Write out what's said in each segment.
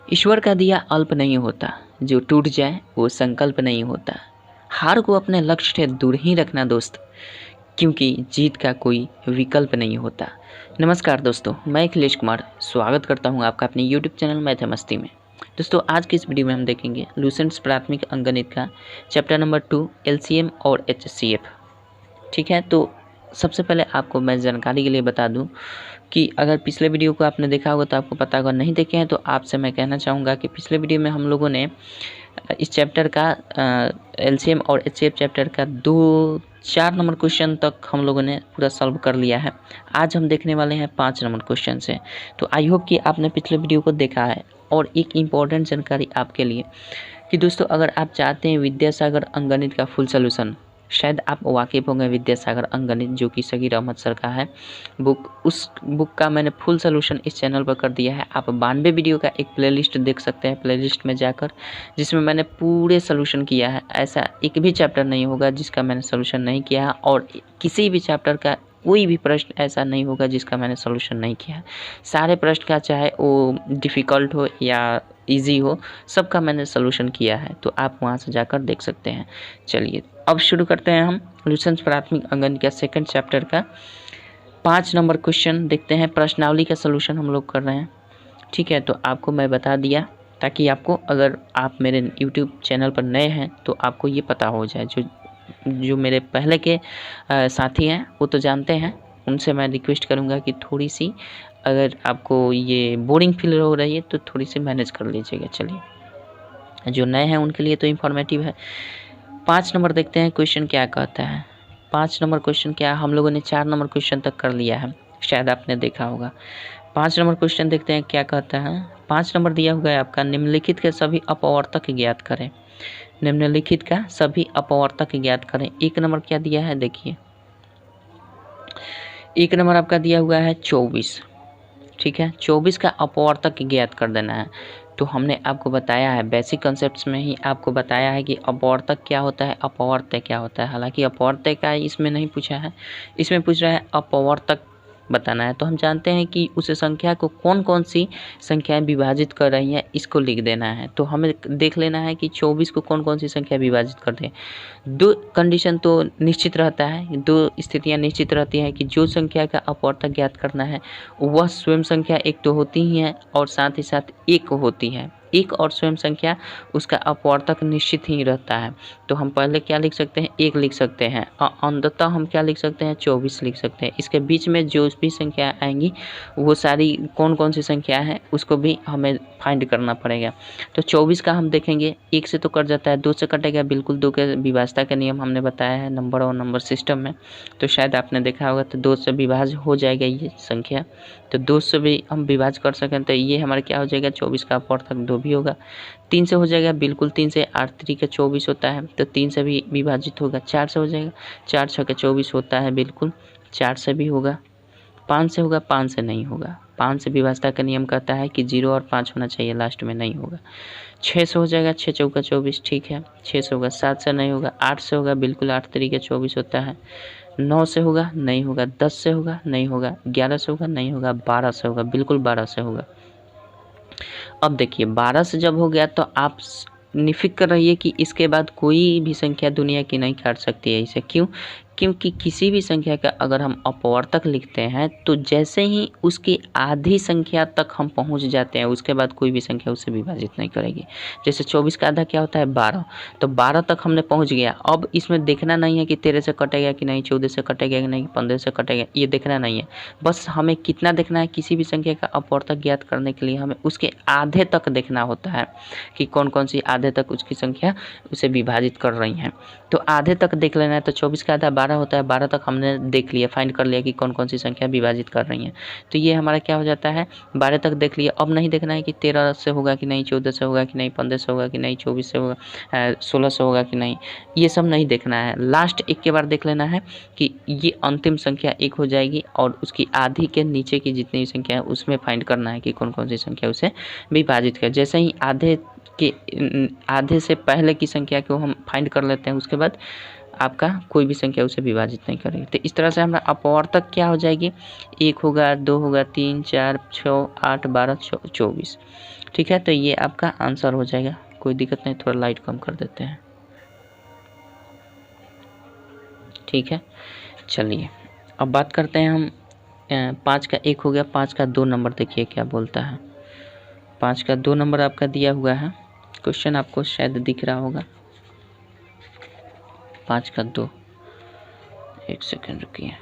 ईश्वर का दिया अल्प नहीं होता, जो टूट जाए वो संकल्प नहीं होता। हार को अपने लक्ष्य से दूर ही रखना दोस्त, क्योंकि जीत का कोई विकल्प नहीं होता। नमस्कार दोस्तों, मैं अखिलेश कुमार स्वागत करता हूं आपका अपने YouTube चैनल मैथ मस्ती में। दोस्तों, आज की इस वीडियो में हम देखेंगे लुसेंट्स प्राथमिक अंकगणित का चैप्टर नंबर 2 LCM और HCF। ठीक है, तो सबसे पहले आपको मैं जानकारी के लिए बता दूं कि अगर पिछले वीडियो को आपने देखा होगा तो आपको पता होगा, नहीं देखे हैं तो आपसे मैं कहना चाहूँगा कि पिछले वीडियो में हम लोगों ने इस चैप्टर का LCM और HCF चैप्टर का 4 नंबर क्वेश्चन तक हम लोगों ने पूरा सॉल्व कर लिया है। आज हम देखने वाले हैं 5 नंबर क्वेश्चन से। तो आई होप कि आपने पिछले वीडियो को देखा है। और एक इम्पॉर्टेंट जानकारी आपके लिए कि दोस्तों, अगर आप चाहते हैं विद्यासागर अंकगणित का फुल सोल्यूशन, शायद आप वाकिफ होंगे विद्यासागर अंकगणित जो कि सगीर अहमद सर का है बुक, उस बुक का मैंने फुल सोल्यूशन इस चैनल पर कर दिया है। आप 92 वीडियो का एक प्लेलिस्ट देख सकते हैं प्लेलिस्ट में जाकर, जिसमें मैंने पूरे सोल्यूशन किया है। ऐसा एक भी चैप्टर नहीं होगा जिसका मैंने सोल्यूशन नहीं किया है, और किसी भी चैप्टर का कोई भी प्रश्न ऐसा नहीं होगा जिसका मैंने सोल्यूशन नहीं किया है। सारे प्रश्न का, चाहे वो डिफ़िकल्ट हो या इजी हो, सबका मैंने सोल्यूशन किया है। तो आप वहां से जाकर देख सकते हैं। चलिए अब शुरू करते हैं हम लुसेंट्स प्राथमिक अंकगणित का सेकंड चैप्टर का 5 नंबर क्वेश्चन देखते हैं। प्रश्नावली का सोल्यूशन हम लोग कर रहे हैं। ठीक है, तो आपको मैं बता दिया ताकि आपको, अगर आप मेरे यूट्यूब चैनल पर नए हैं तो आपको ये पता हो जाए। जो मेरे पहले के साथी हैं वो तो जानते हैं, उनसे मैं रिक्वेस्ट करूँगा कि थोड़ी सी, अगर आपको ये बोरिंग फील हो रही है तो थोड़ी सी मैनेज कर लीजिएगा। चलिए, जो नए हैं उनके लिए तो इन्फॉर्मेटिव है। 5 नंबर देखते हैं क्वेश्चन क्या कहता है। 5 नंबर क्वेश्चन क्या, हम लोगों ने 4 नंबर क्वेश्चन तक कर लिया है, शायद आपने देखा होगा। 5 नंबर क्वेश्चन देखते हैं क्या कहता है। 5 नंबर दिया हुआ है आपका, निम्नलिखित के सभी अपवर्तक ज्ञात करें। निम्नलिखित का सभी अपवर्तक ज्ञात करें। 1 नंबर क्या दिया है देखिए, 1 नंबर आपका दिया हुआ है 24। ठीक है, 24 का अपवर्तक ज्ञात कर देना है। तो हमने आपको बताया है, बेसिक कॉन्सेप्ट्स में ही आपको बताया है कि अपवर्तक क्या होता है, अपवर्त्य क्या होता है। हालांकि अपवर्त्य का इसमें नहीं पूछा है, इसमें पूछ रहा है अपवर्तक बताना है। तो हम जानते हैं कि उस संख्या को कौन कौन सी संख्याएं विभाजित कर रही हैं, इसको लिख देना है। तो हमें देख लेना है कि 24 को कौन कौन सी संख्या विभाजित कर रही है। 2 कंडीशन तो निश्चित रहता है, 2 स्थितियां निश्चित रहती हैं कि जो संख्या का अपवर्तक ज्ञात करना है वह स्वयं संख्या एक तो होती ही है और साथ ही साथ एक होती है। एक और स्वयं संख्या, उसका अपवर्तक निश्चित ही रहता है। तो हम पहले क्या लिख सकते हैं, 1 लिख सकते हैं, और अंततः हम क्या लिख सकते हैं, 24 लिख सकते हैं। इसके बीच में जो भी संख्या आएंगी वो सारी कौन कौन सी संख्या है उसको भी हमें फाइंड करना पड़ेगा। तो 24 का हम देखेंगे, 1 से तो कट जाता है, 2 से कटेगा, बिल्कुल 2 के विभाजता का नियम हमने बताया है नंबर और नंबर सिस्टम में, तो शायद आपने देखा होगा। तो 2 से विभाज्य हो जाएगा ये संख्या, तो 2 से भी हम विभाज्य कर सकें तो ये हमारा क्या हो जाएगा, 24 का अपवर्तक 2 भी होगा। 3 से हो जाएगा, बिल्कुल 3 से, 8 3 का 24 होता है, तो 3 से भी विभाजित होगा। 4 से हो जाएगा, 4 6 का 24 होता है, बिल्कुल 4 से भी होगा। 5 से होगा, 5 से नहीं होगा। 5 से विभाजता का नियम कहता है कि 0 और 5 होना चाहिए, लास्ट में नहीं होगा। 6 से हो जाएगा, 6 चौका 24, ठीक है, 6 से होगा। 7 से नहीं होगा। 8 से होगा, बिल्कुल 8 3 का 24 होता है। 9 से होगा, नहीं होगा। 10 से होगा, नहीं होगा। 11 से होगा, नहीं होगा। 12 से होगा, बिल्कुल 12 से होगा। अब देखिए, 12 से जब हो गया तो आप निफिक्र रहिए कि इसके बाद कोई भी संख्या दुनिया की नहीं काट सकती है इसे। क्यों? क्योंकि किसी भी संख्या का अगर हम अपवर्तक लिखते हैं तो जैसे ही उसकी आधी संख्या तक हम पहुंच जाते हैं, उसके बाद कोई भी संख्या उससे विभाजित नहीं करेगी। जैसे 24 का आधा क्या होता है, 12, तो 12 तक हमने पहुंच गया। अब इसमें देखना नहीं है कि 13 से कटेगा कि नहीं, 14 से कटेगा कि नहीं, 15 से कटेगा, ये देखना नहीं है। बस हमें कितना देखना है, किसी भी संख्या का अपवर्तक ज्ञात करने के लिए हमें उसके आधे तक देखना होता है कि कौन कौन सी आधे तक उसकी संख्या उसे विभाजित कर रही हैं। तो आधे तक देख लेना है। तो 24 का आधा 12 होता है, 12 तक हमने देख लिया, फाइंड कर लिया कि कौन कौन सी संख्या विभाजित कर रही हैं। तो ये हमारा क्या हो जाता है, 12 तक देख लिया। अब नहीं देखना है कि 13 से होगा कि नहीं, 14 से होगा कि नहीं, 15 से होगा कि नहीं, 24 से होगा, 16 से होगा कि नहीं, ये सब नहीं देखना है। लास्ट एक के बार देख लेना है कि ये अंतिम संख्या 1 हो जाएगी और उसकी आधी के नीचे की जितनी संख्या है उसमें फाइंड करना है कि कौन कौन सी संख्या उसे विभाजित कर। जैसे ही आधे से पहले की संख्या को हम फाइंड कर लेते हैं, उसके बाद आपका कोई भी संख्या उसे विभाजित नहीं करेगी। तो इस तरह से हमारा अपवर्तक क्या हो जाएगी, 1 होगा, 2 होगा, 3 4 6 8 12 24। ठीक है, तो ये आपका आंसर हो जाएगा। कोई दिक्कत नहीं, थोड़ा लाइट कम कर देते हैं। ठीक है, चलिए अब बात करते हैं हम 5 का 1 हो गया, 5 का 2 नंबर देखिए क्या बोलता है। 5 का 2 नंबर आपका दिया हुआ है, क्वेश्चन आपको शायद दिख रहा होगा। 5 का 2, एक सेकंड रुकिए।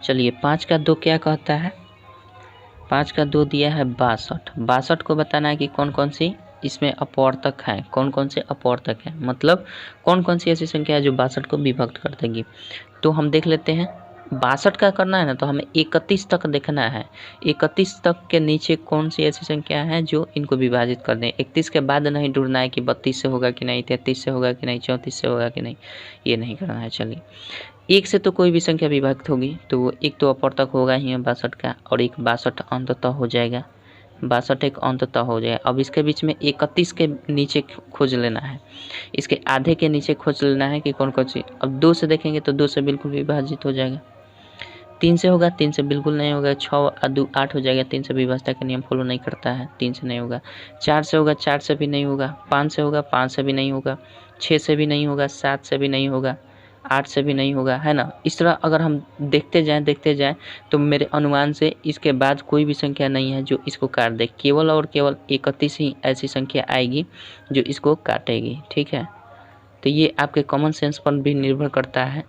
चलिए 5 का 2 क्या कहता है। 5 का 2 दिया है 62। 62 को बताना है कि कौन कौन सी इसमें अपवर्तक है, कौन कौन से अपवर्तक है, मतलब कौन कौन सी ऐसी संख्या है जो 62 को विभक्त कर देगी। तो हम देख लेते हैं। 62 का करना है ना, तो हमें 31 तक देखना है। 31 तक के नीचे कौन सी ऐसी संख्या है जो इनको विभाजित कर दें। 31 के बाद नहीं ढूंढना है कि 32 से होगा कि नहीं, 33 से होगा कि नहीं, 34 से होगा कि नहीं, ये नहीं करना है। चलिए 1 से तो कोई भी संख्या विभक्त होगी, तो एक तो अपवर्तक होगा ही 62 का, और एक 62 अंततः हो जाएगा। 62 एक अंततः हो जाएगा। अब इसके बीच में 31 के नीचे खोज लेना है, इसके आधे के नीचे खोज लेना है कि कौन कौन सी। अब 2 से देखेंगे तो 2 से बिल्कुल विभाजित हो जाएगा। 3 से होगा, 3 से बिल्कुल नहीं होगा। 6 और 2 8 हो जाएगा। 3 से विभाजता का नियम फॉलो नहीं करता है, 3 से नहीं होगा। 4 से होगा, 4 से भी नहीं होगा। 5 से होगा, 5 से भी नहीं होगा। 6 से भी नहीं होगा, 7 से भी नहीं होगा, 8 से भी नहीं होगा, है ना। इस तरह अगर हम देखते जाएं तो मेरे अनुमान से इसके बाद कोई भी संख्या नहीं है जो इसको काट दे। केवल और केवल 31 ही ऐसी संख्या आएगी जो इसको काटेगी। ठीक है, तो ये आपके कॉमन सेंस पर भी निर्भर करता है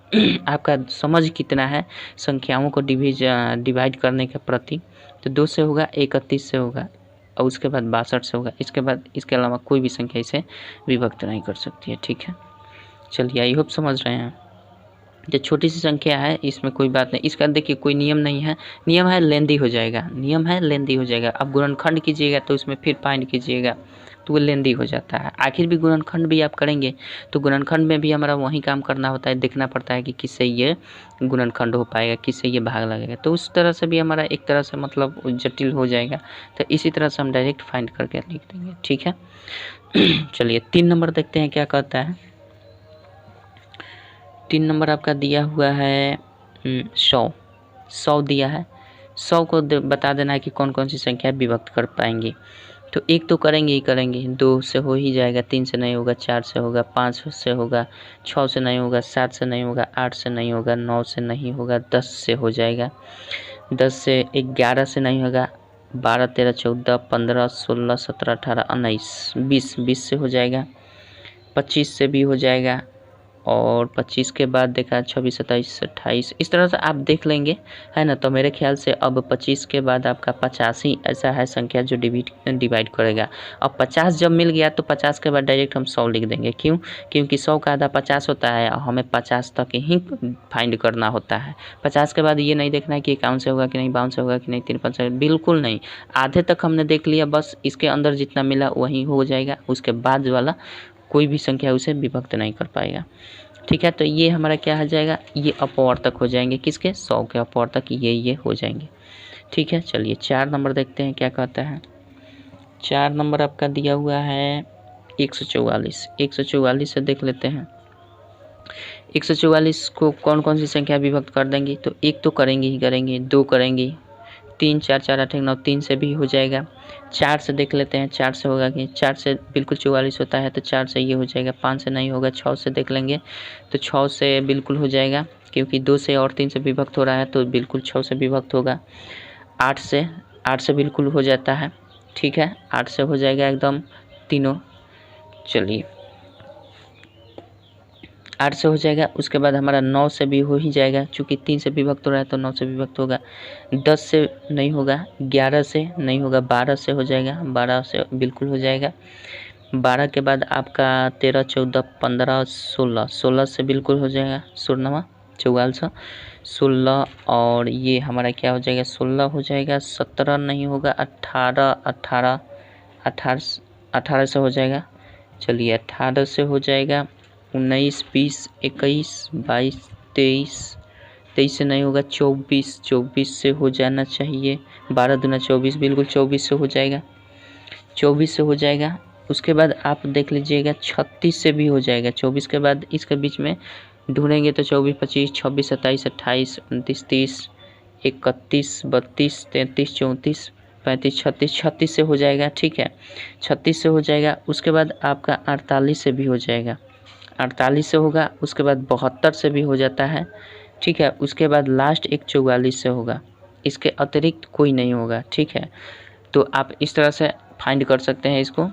आपका समझ कितना है संख्याओं को डिवाइड करने के प्रति। तो 2 से होगा, 31 से होगा, और उसके बाद 62 से होगा। इसके बाद इसके अलावा कोई भी संख्या इसे विभक्त नहीं कर सकती है। ठीक है, चलिए आई होप समझ रहे हैं। जो छोटी सी संख्या है इसमें कोई बात नहीं। इसका देखिए कोई नियम नहीं है, नियम है लेंदी हो जाएगा, नियम है लेंदी हो जाएगा। अब गुणनखंड कीजिएगा तो उसमें फिर फाइंड कीजिएगा तो वो लेंदी हो जाता है। आखिर भी गुणनखंड भी आप करेंगे तो गुणनखंड में भी हमारा वही काम करना होता है, देखना पड़ता है कि किससे ये गुणनखंड हो पाएगा, किससे ये भाग लगेगा। तो उस तरह से भी हमारा एक तरह से मतलब जटिल हो जाएगा। तो इसी तरह से हम डायरेक्ट फाइंड करके लिख देंगे। ठीक है, चलिए 3 नंबर देखते हैं क्या कहता है। 3 नंबर आपका दिया हुआ है 100 दिया है। 100 को बता देना है कि कौन कौन सी संख्या विभक्त कर पाएंगे। तो एक तो करेंगे ही करेंगे, 2 से हो ही जाएगा, 3 से नहीं होगा, 4 से होगा, 5 से होगा, 6 से नहीं होगा, 7 से नहीं होगा, 8 से नहीं होगा, 9 से नहीं होगा, 10 से हो जाएगा, 10 से 11 से नहीं होगा, 12 13 14 15 16 17 18 19 20 से हो जाएगा, 25 से भी हो जाएगा, और 25 के बाद देखा 26 27 28। इस तरह से आप देख लेंगे, है ना। तो मेरे ख्याल से अब 25 के बाद आपका 85 ऐसा है संख्या जो डिवाइड करेगा। अब 50 जब मिल गया तो 50 के बाद डायरेक्ट हम 100 लिख देंगे। क्यों? क्योंकि 100 का आधा 50 होता है और हमें 50 तक ही फाइंड करना होता है। 50 के बाद ये नहीं देखना है कि 51 से होगा कि नहीं, 52 से होगा कि नहीं, 53 से, बिल्कुल नहीं। आधे तक हमने देख लिया, बस इसके अंदर जितना मिला वही हो जाएगा। उसके बाद वाला कोई भी संख्या उसे विभक्त नहीं कर पाएगा। ठीक है, तो ये हमारा क्या हो जाएगा, ये अपवर्तक हो जाएंगे। किसके? 100 के अपवर्तक ये हो जाएंगे। ठीक है, चलिए 4 नंबर देखते हैं क्या कहता है। 4 नंबर आपका दिया हुआ है 144। 144 से देख लेते हैं 144 को कौन कौन सी संख्या विभक्त कर देंगी। तो एक तो करेंगे ही करेंगे, 2 करेंगे, 3 4 4 8 9 3 से भी हो जाएगा। 4 से देख लेते हैं, 4 से होगा कि 4 से बिल्कुल 44 होता है तो 4 से ये हो जाएगा। 5 से नहीं होगा, 6 से देख लेंगे तो 6 से बिल्कुल हो जाएगा, क्योंकि 2 से और 3 से विभक्त हो रहा है तो बिल्कुल 6 से विभक्त होगा। 8 से बिल्कुल हो जाता है। ठीक है, 8 से हो जाएगा एकदम तीनों। चलिए 8 से हो जाएगा। उसके बाद हमारा 9 से भी हो ही जाएगा, चूँकि 3 से विभक्त हो रहा है तो 9 से विभक्त होगा। 10 से नहीं होगा, 11 से नहीं होगा, 12 से हो जाएगा, 12 से बिल्कुल हो जाएगा। 12 के बाद आपका 13 14 15 16 से बिल्कुल हो जाएगा। 44 16, और ये हमारा क्या हो जाएगा, 16 हो जाएगा। 17 नहीं होगा, 18 से हो जाएगा। चलिए 18 से हो जाएगा, 19, 20, 21, 22, 23, 23 से नहीं होगा, 24, 24 से हो जाना चाहिए, 12 दूना 24, बिल्कुल 24 से हो जाएगा, 24 से हो जाएगा। उसके बाद आप देख लीजिएगा 36 से भी हो जाएगा। 24 के बाद इसके बीच में ढूंढेंगे तो 24, 25, 26, 27, 28, 29, 30, 31, 32, 33, 34, 35, 36, 36 से हो जाएगा। ठीक है, 36 से हो जाएगा। उसके बाद आपका 48 से भी हो जाएगा, 48 से होगा। उसके बाद 72 से भी हो जाता है। ठीक है, उसके बाद लास्ट एक 44 से होगा, इसके अतिरिक्त कोई नहीं होगा। ठीक है, तो आप इस तरह से फाइंड कर सकते हैं इसको।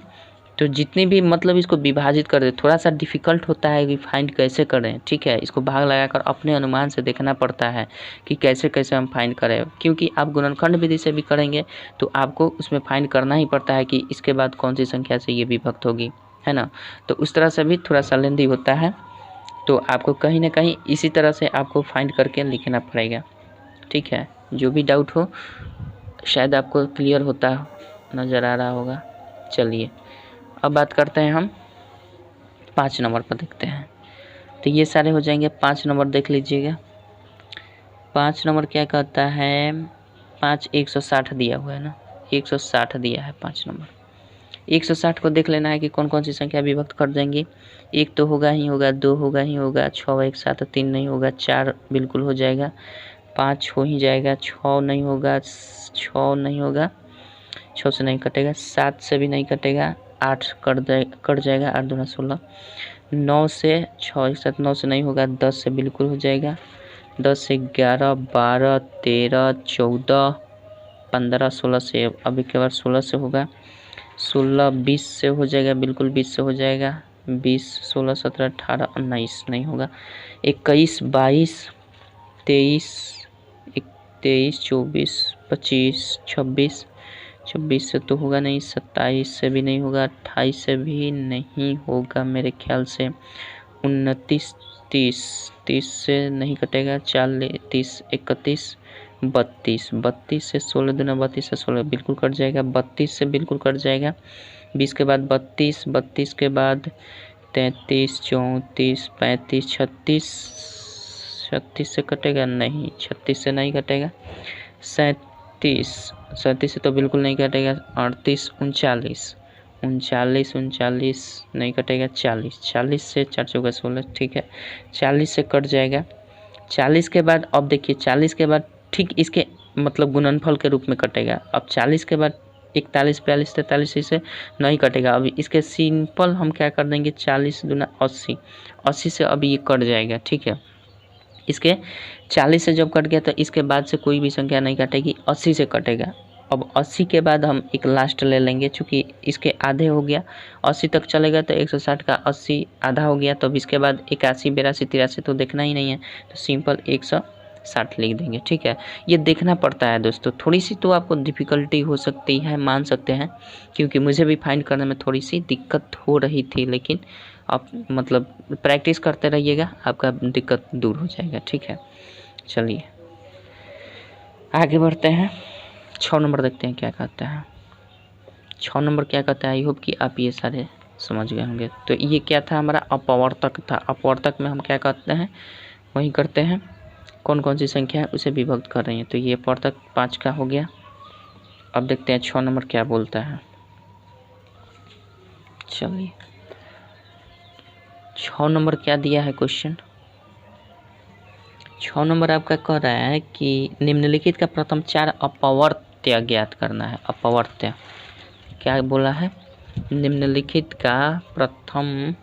तो जितनी भी मतलब इसको विभाजित कर दे, थोड़ा सा डिफ़िकल्ट होता है कि फाइंड कैसे करें। ठीक है, इसको भाग लगाकर अपने अनुमान से देखना पड़ता है कि कैसे कैसे हम फाइंड करें, क्योंकि आप गुणनखंड विधि से भी करेंगे तो आपको उसमें फाइंड करना ही पड़ता है कि इसके बाद कौन सी संख्या से ये विभक्त होगी, है ना। तो उस तरह से भी थोड़ा सा लेंदी होता है, तो आपको कहीं ना कहीं इसी तरह से आपको फाइंड करके लिखना पड़ेगा। ठीक है, जो भी डाउट हो शायद आपको क्लियर होता नज़र आ रहा होगा। चलिए अब बात करते हैं हम 5 नंबर पर, देखते हैं। तो ये सारे हो जाएंगे। 5 नंबर देख लीजिएगा। 5 नंबर क्या कहता है, 5 160 दिया हुआ है ना, 160 दिया है 5 नंबर। 160 को देख लेना है कि कौन कौन सी संख्या विभक्त कर देंगे। 1 तो होगा ही होगा, 2 होगा ही होगा, 6 1 7 3 नहीं होगा, 4 बिल्कुल हो जाएगा, 5 हो ही जाएगा, 6 नहीं होगा, 6 नहीं होगा, 6 से नहीं कटेगा, 7 से भी नहीं कटेगा, 8 कट जाएगा, 8 दूना 16, 9 से 6 1 7 9 से नहीं होगा, 10 से बिल्कुल हो जाएगा, 10 से 11 12 13 14 15 16 से अभी केवल 16 से होगा, 16 20 से हो जाएगा, बिल्कुल 20 से हो जाएगा, 20 16 17 18 19 नहीं होगा, 21 22 23 23 24 25 26 26 से तो होगा नहीं, 27 से भी नहीं होगा, 28 से भी नहीं होगा मेरे ख्याल से, 29 30 30 से नहीं कटेगा, 40 30 31 32 32 से 16 दूना 32 से 16 बिल्कुल कट जाएगा, 32 से बिल्कुल कट जाएगा, 20 के बाद 32 32 के बाद 33 34 35 36 36 से कटेगा नहीं, 36 से नहीं कटेगा, 37 से तो बिल्कुल नहीं कटेगा, 38 39 39 39 नहीं कटेगा, 40 40 से 4 चौका 16 ठीक है, 40 से कट जाएगा। 40 के बाद अब देखिए 40 के बाद ठीक इसके मतलब गुणनफल के रूप में कटेगा। अब 40 के बाद 41 42 43 से नहीं कटेगा। अभी इसके सिंपल हम क्या कर देंगे, 40 दूना 80 80 से अभी ये कट जाएगा। ठीक है, इसके 40 से जब कट गया तो इसके बाद से कोई भी संख्या नहीं कटेगी, 80 से कटेगा। अब 80 के बाद हम एक लास्ट ले लेंगे, चूँकि इसके आधे हो गया, 80 तक चलेगा तो 160 का 80 आधा हो गया, तो अब इसके बाद 81 82 83 तो देखना ही नहीं है, तो सिंपल 160 लिख देंगे। ठीक है, ये देखना पड़ता है दोस्तों, थोड़ी सी तो आपको डिफ़िकल्टी हो सकती है, मान सकते हैं, क्योंकि मुझे भी फाइंड करने में थोड़ी सी दिक्कत हो रही थी, लेकिन आप मतलब प्रैक्टिस करते रहिएगा, आपका दिक्कत दूर हो जाएगा। ठीक है, चलिए आगे बढ़ते हैं। 6 नंबर देखते हैं क्या कहता है। 6 नंबर क्या कहता है, आई होप कि आप ये सारे समझ गए होंगे। तो ये क्या था, हमारा अपवर्तक था। अपवर्तक में हम क्या करते हैं, वही करते हैं, कौन कौन सी संख्या है उसे विभक्त कर रही है। तो ये अपवर्तक 5 का हो गया। अब देखते हैं 6 नंबर क्या बोलता है। चलिए 6 नंबर क्या दिया है क्वेश्चन। 6 नंबर आपका कह रहा है कि निम्नलिखित का प्रथम 4 अपवर्त्य ज्ञात करना है। अपवर्त्य क्या बोला है, निम्नलिखित का प्रथम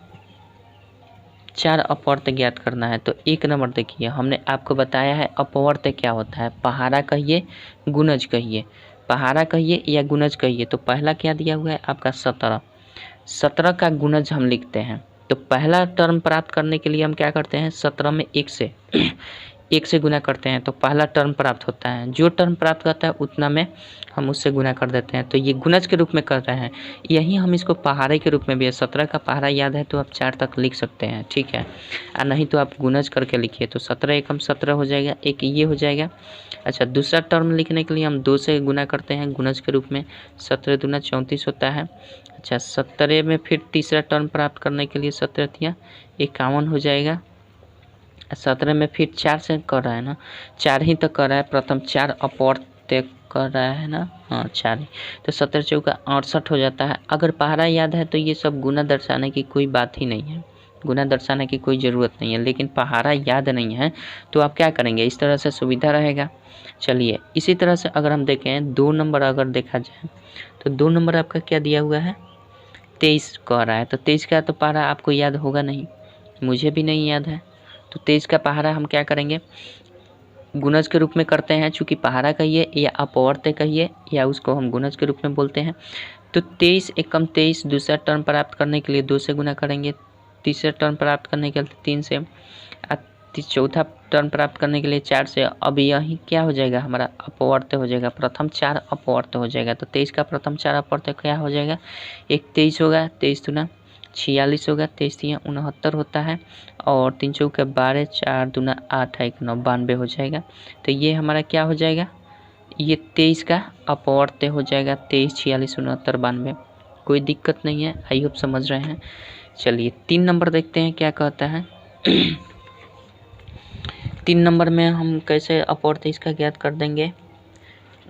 4 अपवर्त्य ज्ञात करना है। तो 1 नंबर देखिए, हमने आपको बताया है अपवर्त्य क्या होता है, पहाड़ा कहिए गुणज कहिए, पहाड़ा कहिए या गुणज कहिए। तो पहला क्या दिया हुआ है आपका 17, 17 का गुणज हम लिखते हैं। तो पहला टर्म प्राप्त करने के लिए हम क्या करते हैं, 17 में 1 से 1 से गुना करते हैं तो पहला टर्म प्राप्त होता है, जो टर्म प्राप्त करता है उतना में हम उससे गुना कर देते हैं, तो ये गुणज के रूप में कर रहे हैं। यही हम इसको पहाड़े के रूप में भी है, 17 का पहाड़ा याद है तो आप 4 तक लिख सकते हैं, ठीक है, और नहीं तो आप गुणज करके लिखिए, तो 17 एकम 17 हो जाएगा, एक ये हो जाएगा। अच्छा, दूसरा टर्म लिखने के लिए हम 2 से गुना करते हैं गुणज के रूप में, 17 दूना 34 होता है। अच्छा, 17 में फिर तीसरा टर्म प्राप्त करने के लिए 17 तिया 51 हो जाएगा। 17 में फिर 4 से कर रहा है ना, 4 ही तक कर रहा है, प्रथम 4 अपवर्त तय कर रहा है ना, हाँ 4 ही, तो 17 चौका 68 हो जाता है। अगर पहाड़ा याद है तो ये सब गुना दर्शाने की कोई बात ही नहीं है, गुना दर्शाने की कोई ज़रूरत नहीं है, लेकिन पहाड़ा याद नहीं है तो आप क्या करेंगे, इस तरह से सुविधा रहेगा। चलिए, इसी तरह से अगर हम देखें 2 नंबर अगर देखा जाए तो 2 नंबर आपका क्या दिया हुआ है, 23 कह रहा है, तो 23 का तो पहाड़ा आपको याद होगा नहीं, मुझे भी नहीं याद है, तो 23 का पहाड़ा हम क्या करेंगे, गुणज के रूप में करते हैं, चूँकि पहाड़ा कहिए या अपवर्त कहिए या उसको हम गुणज के रूप में बोलते हैं। तो 23 एकम 23, दूसरा टर्म प्राप्त करने के लिए 2 से गुना करेंगे, तीसरा टर्म प्राप्त करने के लिए 3 से, चौथा टर्म प्राप्त करने के लिए 4 से। अब यही क्या हो जाएगा, हमारा अपवर्त हो जाएगा, प्रथम 4 अपवर्त हो जाएगा, तो 23 का प्रथम 4 अपवर्त क्या हो जाएगा, एक 23 होगा, 23 दूना 46 होगा, 23 तिया 69 होता है, और 3 चौके 12, 4 दूना 8, 1 9 92 हो जाएगा। तो ये हमारा क्या हो जाएगा, ये 23 का अपवर्त हो जाएगा, 23 46 69 92, कोई दिक्कत नहीं है, आई होप समझ रहे हैं। चलिए 3 नंबर देखते हैं क्या कहता है। 3 नंबर में हम कैसे अपवर्त इसका ज्ञात कर देंगे,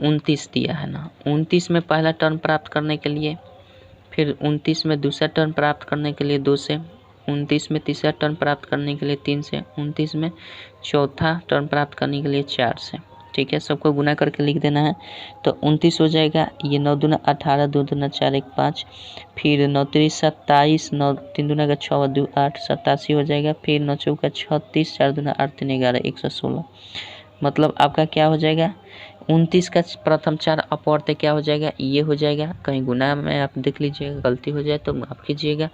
29 दिया है ना, 29 में पहला टर्म प्राप्त करने के लिए, फिर 29 में दूसरा टर्म प्राप्त करने के लिए 2 से, 29 में तीसरा टर्म प्राप्त करने के लिए 3 से, 29 में चौथा टर्म प्राप्त करने के लिए 4 से, ठीक है, सबको गुना करके लिख देना है। तो 29 हो जाएगा, ये 9 दूना 18, 2 दूना 4, 1 5, फिर 9 3 27, 9 3 दूना का 6 2 8 87 हो जाएगा, फिर 9 चौका 36, 4 दूना 8 3 11 116, मतलब आपका क्या हो जाएगा, 29 का प्रथम 4 अपवर्त क्या हो जाएगा, ये हो जाएगा। कहीं गुना में आप देख लीजिएगा, गलती हो जाए तो माफ़ कीजिएगा।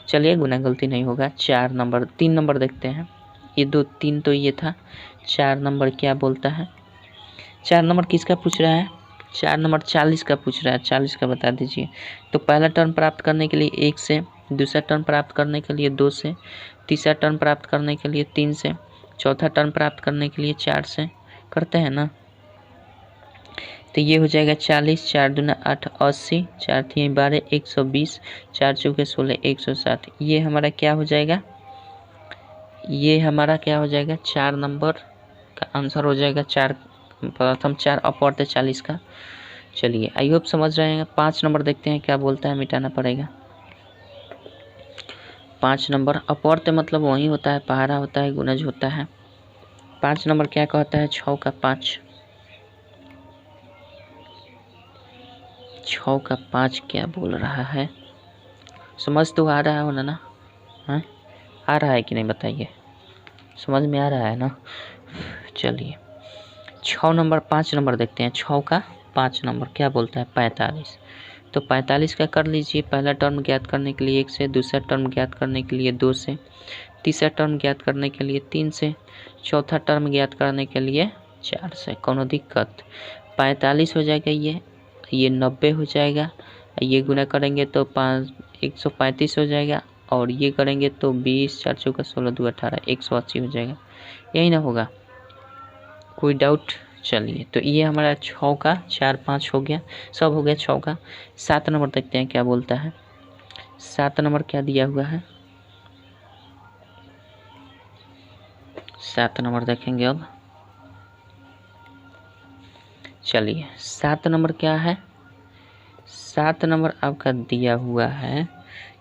चलिए, गुना गलती नहीं होगा। 4 नंबर, 3 नंबर देखते हैं, ये 2 3 तो ये था, 4 नंबर क्या बोलता है, 4 नंबर किसका पूछ रहा है, 4 नंबर 40 का पूछ रहा है, 40 का बता दीजिए। तो पहला टर्म प्राप्त करने के लिए 1 से, दूसरा टर्म प्राप्त करने के लिए 2 से, तीसरा टर्म प्राप्त करने के लिए 3 से, चौथा टर्म प्राप्त करने के लिए 4 से, करते हैं ना, तो ये हो जाएगा 40, 4 दूना 8 80, 4 3 12 120, 4 चौके 16 160, ये हमारा क्या हो जाएगा, ये हमारा क्या हो जाएगा, 4 नंबर का आंसर हो जाएगा, 4 प्रथम 4 अपवर्त 40 का। चलिए, आई होप समझ रहे हैं। 5 नंबर देखते हैं क्या बोलता है, मिटाना पड़ेगा। 5 नंबर अपवर्त मतलब वही होता है, पहाड़ा होता है, गुणज होता है। 5 नंबर क्या कहता है, 6 का 5, 6 का 5 क्या बोल रहा है, समझ तो आ रहा हो ना, हाँ आ रहा है कि नहीं बताइए, समझ में आ रहा है ना। चलिए 6 नंबर 5 नंबर देखते हैं, 6 का 5 नंबर क्या बोलता है, 45, तो 45 का कर लीजिए। पहला टर्म ज्ञात करने के लिए 1 से, दूसरा टर्म ज्ञात करने के लिए 2 से, तीसरा टर्म ज्ञात करने के लिए 3 से, चौथा टर्म ज्ञात करने के लिए 4 से, कोनो दिक्कत। 45 हो जाएगा, ये 90 हो जाएगा, ये गुना करेंगे तो 135 हो जाएगा, और ये करेंगे तो 20, 4 चौका 16 2 18 180 हो जाएगा, यही ना होगा, कोई डाउट। चलिए, तो ये हमारा 6 का 4 5 हो गया, सब हो गया 6 का। 7 नंबर देखते हैं क्या बोलता है। 7 नंबर क्या दिया हुआ है, 7 नंबर देखेंगे अब। चलिए 7 नंबर क्या है, 7 नंबर आपका दिया हुआ है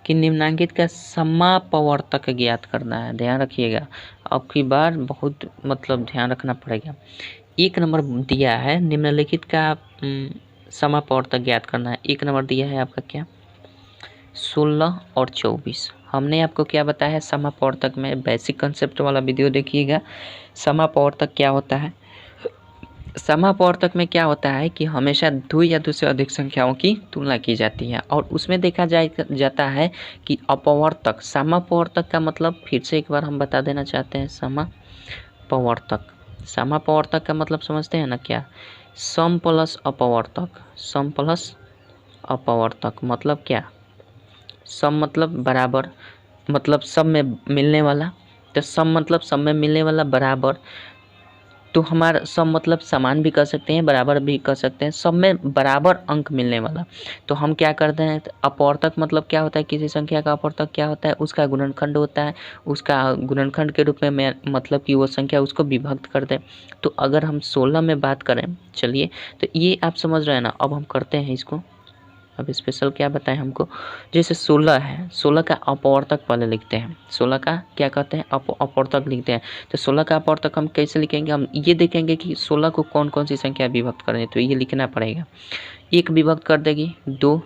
कि निम्नांकित का समापवर्तक ज्ञात करना है। ध्यान रखिएगा, अब की बार बहुत मतलब ध्यान रखना पड़ेगा। 1 नंबर दिया है निम्नलिखित का समापवर्तक ज्ञात करना है। 1 नंबर दिया है आपका क्या, 16 और 24। हमने आपको क्या बताया है समापवर्तक में, बेसिक कंसेप्ट वाला वीडियो देखिएगा। समापवर्तक क्या होता है, समापवर्तक में क्या होता है कि हमेशा 2 या 2 से अधिक संख्याओं की तुलना की जाती है, और उसमें देखा जाता है कि अपवर्तक, समापवर्तक का मतलब फिर से एक बार हम बता देना चाहते हैं, अपवर्तक। समापवर्तक का मतलब समझते हैं ना क्या? सम प्लस अपवर्तक। सम प्लस अपवर्तक मतलब क्या? सम मतलब बराबर, मतलब सब में मिलने वाला, तो सम मतलब सब में मिलने वाला, बराबर तो हमारा सम मतलब समान भी कर सकते हैं, बराबर भी कर सकते हैं, सब में बराबर अंक मिलने वाला। तो हम क्या करते हैं, अपवर्तक मतलब क्या होता है? किसी संख्या का अपवर्तक क्या होता है? उसका गुणनखंड होता है, उसका गुणनखंड के रूप में मैं मतलब कि वो संख्या उसको विभक्त कर दें। तो अगर हम 16 में बात करें, चलिए तो ये आप समझ रहे हैं ना। अब हम करते हैं इसको, अब स्पेशल क्या बताएं हमको। जैसे 16 है, 16 का अपवर्तक पहले लिखते हैं। 16 का क्या कहते हैं? अपवर्तक लिखते हैं। तो 16 का अपवर्तक हम कैसे लिखेंगे? हम ये देखेंगे कि 16 को कौन कौन सी संख्या विभक्त करें, तो ये लिखना पड़ेगा। 1 विभक्त कर देगी 2,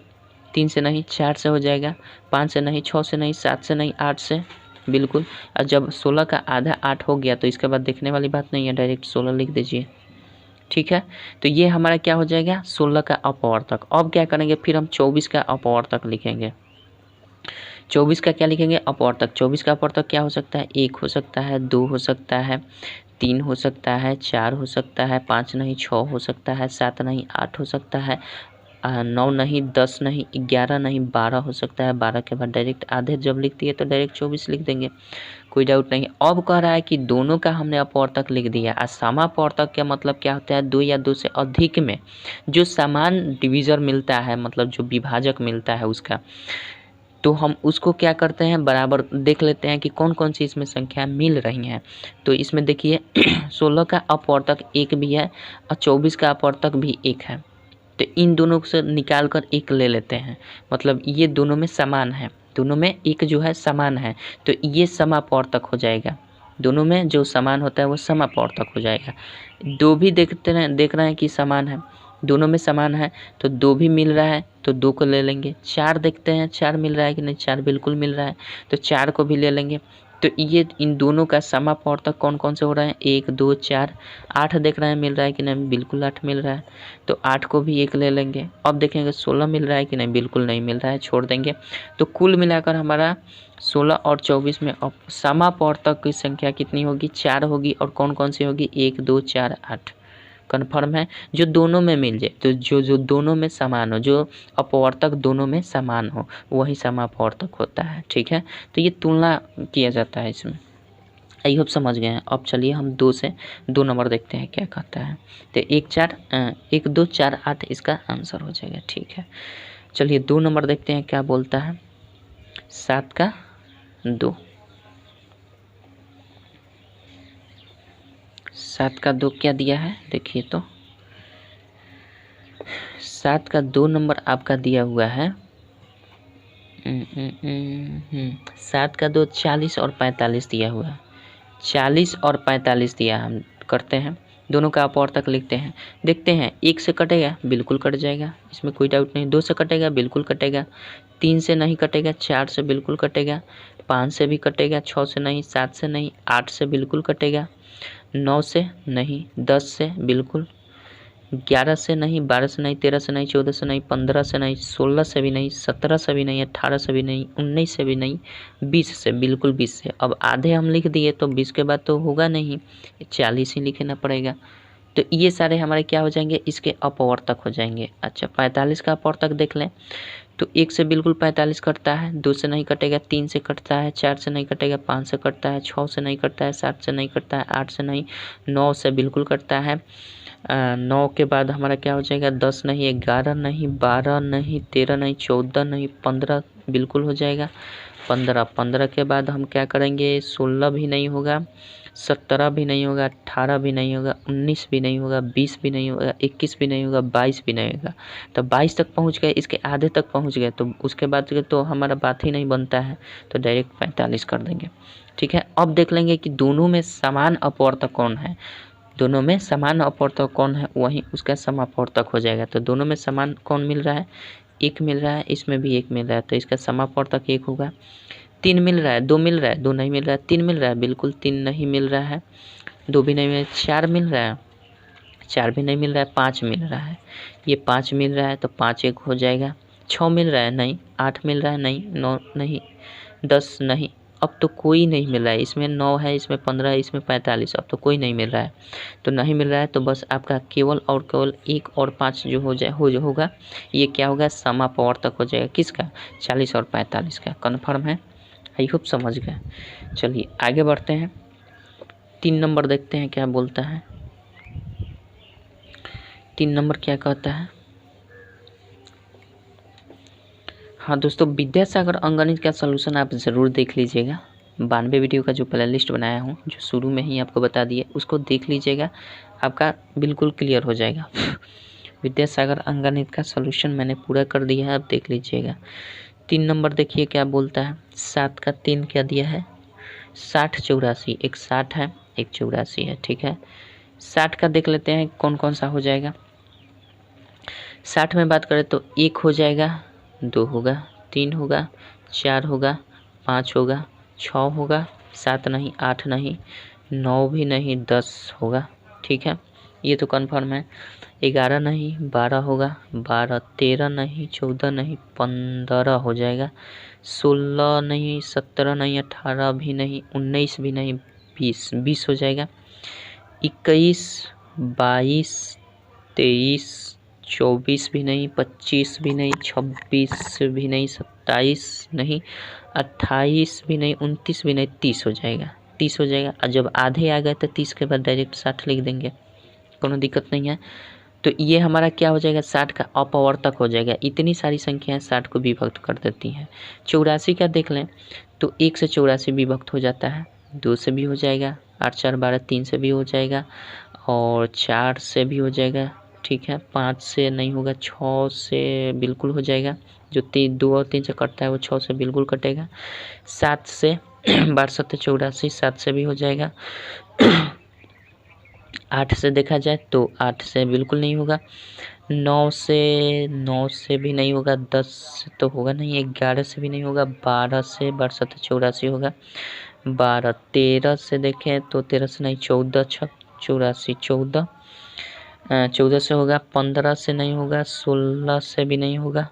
3 से नहीं 4 से हो जाएगा, 5 से नहीं 6 से नहीं 7 से नहीं 8 से बिल्कुल। और जब 16 का आधा 8 हो गया तो इसके बाद देखने वाली बात नहीं है, डायरेक्ट 16 लिख दीजिए। ठीक है, तो ये हमारा क्या हो जाएगा? 16 का अपवर्तक। अब क्या करेंगे, फिर हम 24 का अपवर्तक लिखेंगे। 24 का क्या लिखेंगे? अपवर्तक। 24 का अपवर्तक क्या हो सकता है? 1 हो सकता है, 2 हो सकता है, 3 हो सकता है, 4 हो सकता है, 5 नहीं 6 हो सकता है, 7 नहीं 8 हो सकता है, 9 नहीं 10 नहीं 11 नहीं 12 हो सकता है। 12 के बाद डायरेक्ट आधे जब लिख दिए तो डायरेक्ट 24 लिख देंगे, कोई डाउट नहीं। अब कह रहा है कि दोनों का हमने अपवर्तक लिख दिया। और समापवर्तक का मतलब क्या होता है? 2 या 2 से अधिक में जो समान डिवीज़र मिलता है, मतलब जो विभाजक मिलता है उसका, तो हम उसको क्या करते हैं? बराबर देख लेते हैं कि कौन कौन सी इसमें संख्या मिल रही हैं। तो इसमें देखिए 16 का अपवर्तक 1 भी है और 24 का अपवर्तक भी 1 है। तो इन दोनों से निकाल कर 1 ले लेते हैं, मतलब ये दोनों में समान है, दोनों में 1 जो है समान है, तो ये समापवर्तक हो जाएगा। दोनों में जो समान होता है वो समापवर्तक हो जाएगा। 2 भी देख रहे हैं कि समान है, दोनों में समान है, तो 2 भी मिल रहा है तो 2 को ले लेंगे। 4 देखते हैं 4 मिल रहा है कि नहीं, 4 बिल्कुल मिल रहा है, तो 4 को भी ले लेंगे। तो ये इन दोनों का समापवर्तक कौन कौन से हो रहा है? 1 2 4। 8 देख रहे हैं मिल रहा है कि नहीं, बिल्कुल 8 मिल रहा है, तो 8 को भी 1 ले लेंगे। अब देखेंगे 16 मिल रहा है कि नहीं, बिल्कुल नहीं मिल रहा है, छोड़ देंगे। तो कुल मिलाकर हमारा 16 और 24 में अब समापवर्तक की संख्या कितनी होगी? 4 होगी। और कौन कौन सी होगी? 1 2 4 8। कन्फर्म है? जो दोनों में मिल जाए, तो जो दोनों में समान हो, जो अपवर्तक दोनों में समान हो, वही समापवर्तक होता है। ठीक है, तो ये तुलना किया जाता है इसमें। आई होप समझ गए हैं। अब चलिए हम 2 से 2 नंबर देखते हैं क्या कहता है। तो 1 2 4 8 इसका आंसर हो जाएगा। ठीक है, चलिए 2 नंबर देखते हैं क्या बोलता है। 7 का 2। 7 का 2 क्या दिया है देखिए, तो 7 का 2 नंबर आपका दिया हुआ है 7 का 2 40 और 45 दिया हुआ है। 40 और 45 दिया। हम करते हैं, दोनों का अपवर्तक लिखते हैं, देखते हैं। 1 से कटेगा, बिल्कुल कट जाएगा, इसमें कोई डाउट नहीं। 2 से कटेगा, बिल्कुल कटेगा। 3 से नहीं कटेगा, 4 से बिल्कुल कटेगा, 5 से भी कटेगा, 6 से नहीं, 7 से नहीं, 8 से बिल्कुल कटेगा, 9 से नहीं, 10 से बिल्कुल, 11 से नहीं, 12 से नहीं, 13 से नहीं, 14 से नहीं, 15 से नहीं, 16 से भी नहीं, 17 से भी नहीं, 18 से भी नहीं, 19 से भी नहीं, 20 से बिल्कुल 20 से। अब आधे हम लिख दिए तो 20 के बाद तो होगा नहीं, 40 ही लिखना पड़ेगा। तो ये सारे हमारे क्या हो जाएंगे? इसके अपवर्तक हो जाएंगे। अच्छा, 45 का अपवर्तक देख लें। तो 1 से बिल्कुल 45 कटता है, 2 से नहीं कटेगा, 3 से कटता है, 4 से नहीं कटेगा, 5 से कटता है, 6 से नहीं कटता है, 7 से नहीं कटता है, 8 से नहीं, 9 से बिल्कुल कटता है। 9 के बाद हमारा क्या हो जाएगा? 10 नहीं, 11 नहीं, 12 नहीं, 13 नहीं, 14 नहीं, 15 बिल्कुल हो जाएगा। 15 के बाद हम क्या करेंगे? 16 भी नहीं होगा, 17 भी नहीं होगा, 18 भी नहीं होगा, 19 भी नहीं होगा, 20 भी नहीं होगा, 21 भी नहीं होगा, 22 भी नहीं होगा। तो 22 तक पहुंच गए, इसके आधे तक पहुंच गए, तो उसके बाद तो हमारा बात ही नहीं बनता है, तो डायरेक्ट 45 कर देंगे। ठीक है, अब देख लेंगे कि दोनों में समान अपवर्तक कौन है। दोनों में समान अपवर्तक कौन है, वही उसका समापवर्तक हो जाएगा। तो दोनों में समान कौन मिल रहा है? 1 मिल रहा है, इसमें भी 1 मिल रहा है, तो इसका समापवर्तक 1 होगा। 3 मिल रहा है, 2 मिल रहा है, 2 नहीं मिल रहा है, 3 मिल रहा है, बिल्कुल 3 नहीं मिल रहा है, 2 भी नहीं मिल रहा है, 4 मिल रहा है, 4 भी नहीं मिल रहा है, 5 मिल रहा है, ये 5 मिल रहा है, तो 5 1 हो जाएगा। 6 मिल रहा है, नहीं। 8 मिल रहा है, नहीं। 9 नहीं, 10 नहीं, अब तो कोई नहीं मिल रहा है, इसमें 9 है, इसमें 15 है, इसमें 45, अब तो कोई नहीं मिल रहा है। तो नहीं मिल रहा है तो बस आपका केवल और केवल 1 और 5 जो हो जाए जो होगा ये क्या होगा, समापवर्तक हो जाएगा। किसका? 40 और 45 का। कन्फर्म है? आई होप समझ गए। चलिए आगे बढ़ते हैं, 3 नंबर देखते हैं क्या बोलता है। 3 नंबर क्या कहता है? हाँ दोस्तों, विद्यासागर अंकगणित का सलूशन आप ज़रूर देख लीजिएगा। 92 वीडियो का जो प्ले लिस्ट बनाया हूँ, जो शुरू में ही आपको बता दिए, उसको देख लीजिएगा, आपका बिल्कुल क्लियर हो जाएगा। विद्यासागर अंकगणित का सलूशन मैंने पूरा कर दिया है, आप देख लीजिएगा। 3 नंबर देखिए क्या बोलता है। 7 का 3 क्या दिया है? 60 84, एक 60 है, एक 84 है। ठीक है, 60 का देख लेते हैं कौन कौन सा हो जाएगा। 60 में बात करें तो 1 हो जाएगा, 2 होगा, 3 होगा, 4 होगा, 5 होगा, 6 होगा, 7 नहीं, 8 नहीं, 9 भी नहीं, 10 होगा। ठीक है, ये तो कन्फर्म है। 11 नहीं, 12 होगा, 12, 13 नहीं, 14 नहीं, 15 हो जाएगा, 16 नहीं, 17 नहीं, 18 भी नहीं, 19 भी नहीं, 20 हो जाएगा, 21, 22, 23, 24 भी नहीं, 25 भी नहीं, 26 भी नहीं, 27 नहीं, 28 भी नहीं, 29 भी नहीं, 30 हो जाएगा। 30 हो जाएगा। और जब आधे आ गए तो 30 के बाद डायरेक्ट 60 लिख देंगे, कोनो दिक्कत नहीं है। तो ये हमारा क्या हो जाएगा, 60 का अपवर्तक हो जाएगा। इतनी सारी संख्याएं 60 को विभक्त कर देती हैं। 84 का देख लें तो 1 से 84 विभक्त हो जाता है, 2 से भी हो जाएगा, 8 4 12, 3 से भी हो जाएगा, और 4 से भी हो जाएगा। ठीक है, 5 से नहीं होगा, 6 से बिल्कुल हो जाएगा, जो 2 और 3 से कटता है वो 6 से बिल्कुल कटेगा। 7 से 12 7 84, 7 से भी हो जाएगा। 8 से देखा जाए तो 8 से बिल्कुल नहीं होगा, 9 से भी नहीं होगा, 10 से तो होगा नहीं, 11 से भी नहीं होगा, 12 से 12 7 84 होगा, 12, 13 से देखें तो 13 से नहीं, 14 6 84, 14 से होगा, 15 से नहीं होगा, 16 से भी नहीं होगा,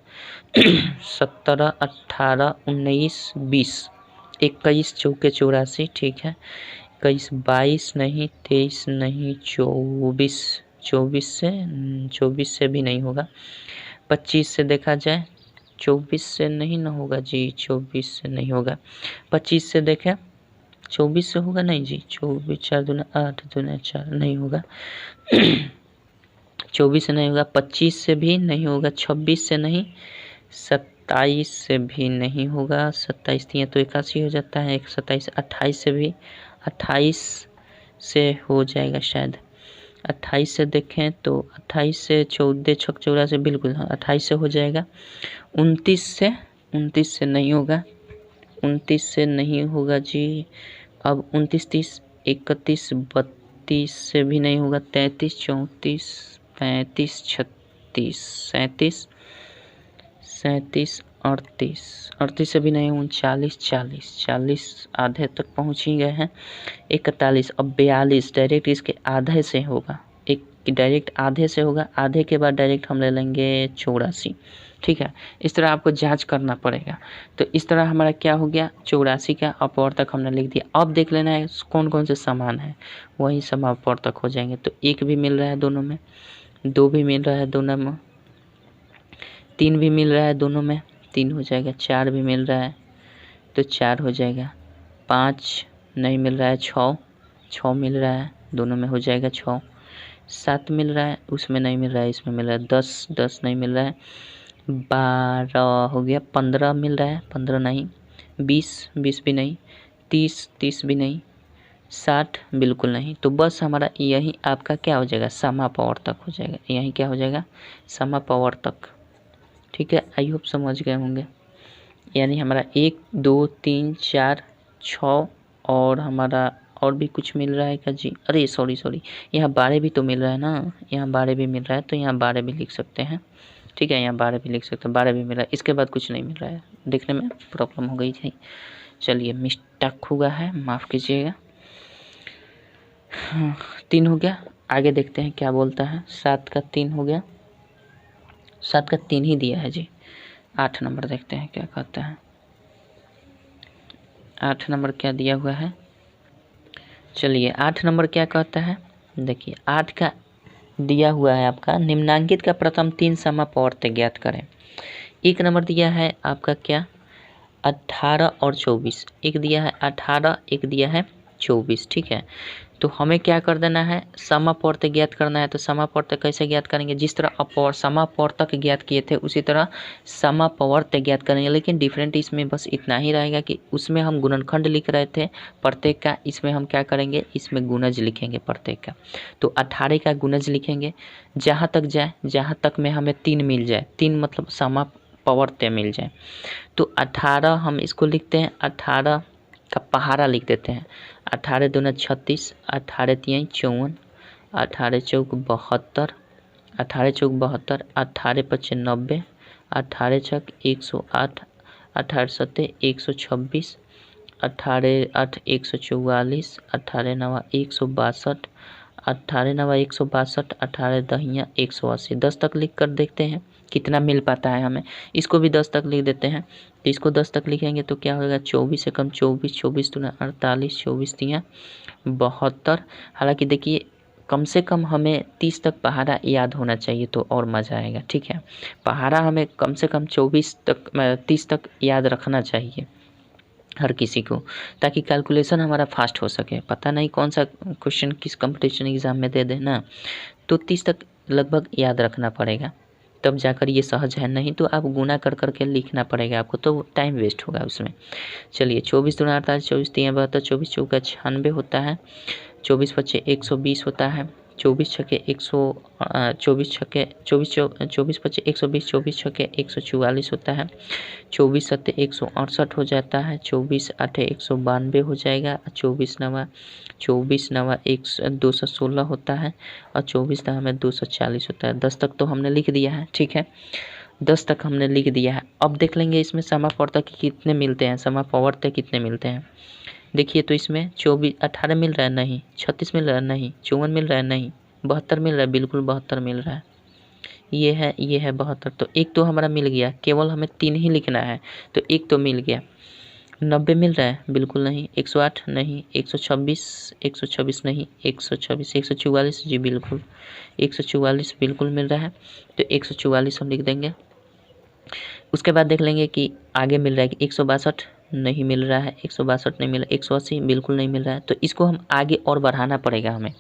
17 18 19 20, 21 चौके 84। ठीक है, 21 22 नहीं, 23 नहीं, 24 से भी नहीं होगा, 25 से देखा जाए, 24 से नहीं ना होगा जी, 24 से नहीं होगा, 25 से देखें, 24 से होगा नहीं जी, 24 4 दूना 8 दूना 4 नहीं होगा, 24 से नहीं होगा, 25 से भी नहीं होगा, 26 से नहीं, 27 से भी नहीं होगा, 27 3 तो 81 हो जाता है, 27 28 से भी, 28 से हो जाएगा शायद, 28 से देखें तो 28 से 14 6 84 बिल्कुल, हाँ 28 से हो जाएगा, 29 से नहीं होगा, 29 से नहीं होगा जी, अब 29 30 31 32 से भी नहीं होगा, 33 34 35 36 37 38 से भी नहीं, 39 40 आधे तक पहुंच ही गए हैं, 41, अब 42 डायरेक्ट इसके आधे से होगा, एक डायरेक्ट आधे से होगा, आधे के बाद डायरेक्ट हम ले लेंगे 84। ठीक है, इस तरह आपको जांच करना पड़ेगा। तो इस तरह हमारा क्या हो गया, 84 का अपवर्तक हमने लिख दिया। अब देख लेना है कौन कौन से समान है, वही समापवर्तक हो जाएंगे। तो 1 भी मिल रहा है दोनों में, 2 भी मिल रहा है दोनों में, 3 भी मिल रहा है दोनों में, 3 हो जाएगा, 4 भी मिल रहा है तो 4 हो जाएगा, 5 नहीं मिल रहा है, 6 मिल रहा है दोनों में, हो जाएगा 6, 7 मिल रहा है, उसमें नहीं मिल रहा है, इसमें मिल रहा है, 10 नहीं मिल रहा है, 12 हो गया, 15 मिल रहा है, 15 नहीं, 20 भी नहीं, 30 भी नहीं, 60 बिल्कुल नहीं। तो बस हमारा यही आपका क्या हो जाएगा, समापवर्तक हो जाएगा, यही क्या हो जाएगा, समापवर्तक। ठीक है, आई होप समझ गए होंगे। यानी हमारा 1 2 3 4 6 और हमारा और भी कुछ मिल रहा है क्या जी, अरे सॉरी यहाँ 12 भी तो मिल रहा है ना, यहाँ 12 भी मिल रहा है, तो यहाँ 12 भी लिख सकते हैं। ठीक है, यहाँ 12 भी लिख सकते हैं, 12 भी मिल रहा है, इसके बाद कुछ नहीं मिल रहा है, देखने में प्रॉब्लम हो गई थी। चलिए मिस्टेक हुआ है, माफ़ कीजिएगा। 3 हो गया, आगे देखते हैं क्या बोलता है। 7 का 3 हो गया, 7 का 3 ही दिया है जी। 8 नंबर देखते हैं क्या कहता है। 8 नंबर क्या दिया हुआ है, चलिए 8 नंबर क्या कहता है, देखिए 8 का दिया हुआ है आपका निम्नांकित का प्रथम 3 समापवर्त्य ज्ञात करें। 1 नंबर दिया है आपका क्या 18 और 24, एक दिया है 18, एक दिया है 24, ठीक है। तो हमें क्या कर देना है, समापवर्त्य ज्ञात करना है। तो समापवर्त्य कैसे ज्ञात करेंगे, जिस तरह समापवर्तक ज्ञात किए थे उसी तरह समापवर्त्य ज्ञात करेंगे, लेकिन डिफरेंट इसमें बस इतना ही रहेगा कि उसमें हम गुणनखंड लिख रहे थे प्रत्येक का, इसमें हम क्या करेंगे, इसमें गुणज लिखेंगे प्रत्येक का। तो 18 का गुणज लिखेंगे जहाँ तक जाए, जहाँ तक में हमें 3 मिल जाए, 3 मतलब समापवर्त्य मिल जाए। तो 18 हम इसको लिखते हैं, 18 का पहाड़ा लिख देते हैं। 18 दूना 36, 18 तियाई 54, 18 चौक 72, 18 चौक 72, 18 पच्चे 90, 18 छक 108, 18 सत्ते 126, 18 8 144, 18 नवा 162, 18 नवा 162, 18 दहिया 180। 10 तक लिख कर देखते हैं कितना मिल पाता है हमें। इसको भी 10 तक लिख देते हैं। तो इसको 10 तक लिखेंगे तो क्या होगा, 24 से कम 24, 24 दूना 48, 24 तिया 72। हालांकि देखिए कम से कम हमें 30 तक पहाड़ा याद होना चाहिए तो और मज़ा आएगा, ठीक है। पहाड़ा हमें कम से कम 24 तक 30 तक याद रखना चाहिए हर किसी को, ताकि कैलकुलेशन हमारा फास्ट हो सके। पता नहीं कौन सा क्वेश्चन किस कंपटीशन एग्ज़ाम में दे देना, तो 30 तक लगभग याद रखना पड़ेगा, तब जाकर ये सहज है। नहीं तो आप गुना कर करके लिखना पड़ेगा आपको, तो टाइम वेस्ट होगा उसमें। चलिए 24 दूना 48, 24 तिया 72, 24 चौका 96 होता है, 24 पच्चे 120 होता है, 24 छके 24 पच्चे 120, 24 छके 144 होता है, 24 सत्ते 168 हो जाता है, 24 आठे 192 हो जाएगा, 24 नवा 216 होता है, और 24 दहा में 240 होता है। 10 तक तो हमने लिख दिया है, ठीक है, 10 तक हमने लिख दिया है। अब देख लेंगे इसमें समापवर्तक कितने मिलते हैं, समापवर्त्य कितने मिलते हैं। देखिए तो इसमें 24 18 मिल रहा है नहीं, 36 मिल रहा है नहीं, 54 मिल रहा है नहीं, 72 मिल रहा है, बिल्कुल 72 मिल रहा है, ये है 72। तो एक तो हमारा मिल गया, केवल हमें 3 ही लिखना है तो एक तो मिल गया। 90 मिल रहा है, बिल्कुल नहीं, 108 नहीं, 126 नहीं, 126 144 जी बिल्कुल, 144 बिल्कुल मिल रहा है, तो 144 हम लिख देंगे। उसके बाद देख लेंगे कि आगे मिल रहा है कि 162 नहीं मिल रहा है, 162 नहीं मिल रहा, 180 बिल्कुल नहीं मिल रहा है, तो इसको हम आगे और बढ़ाना पड़ेगा हमें।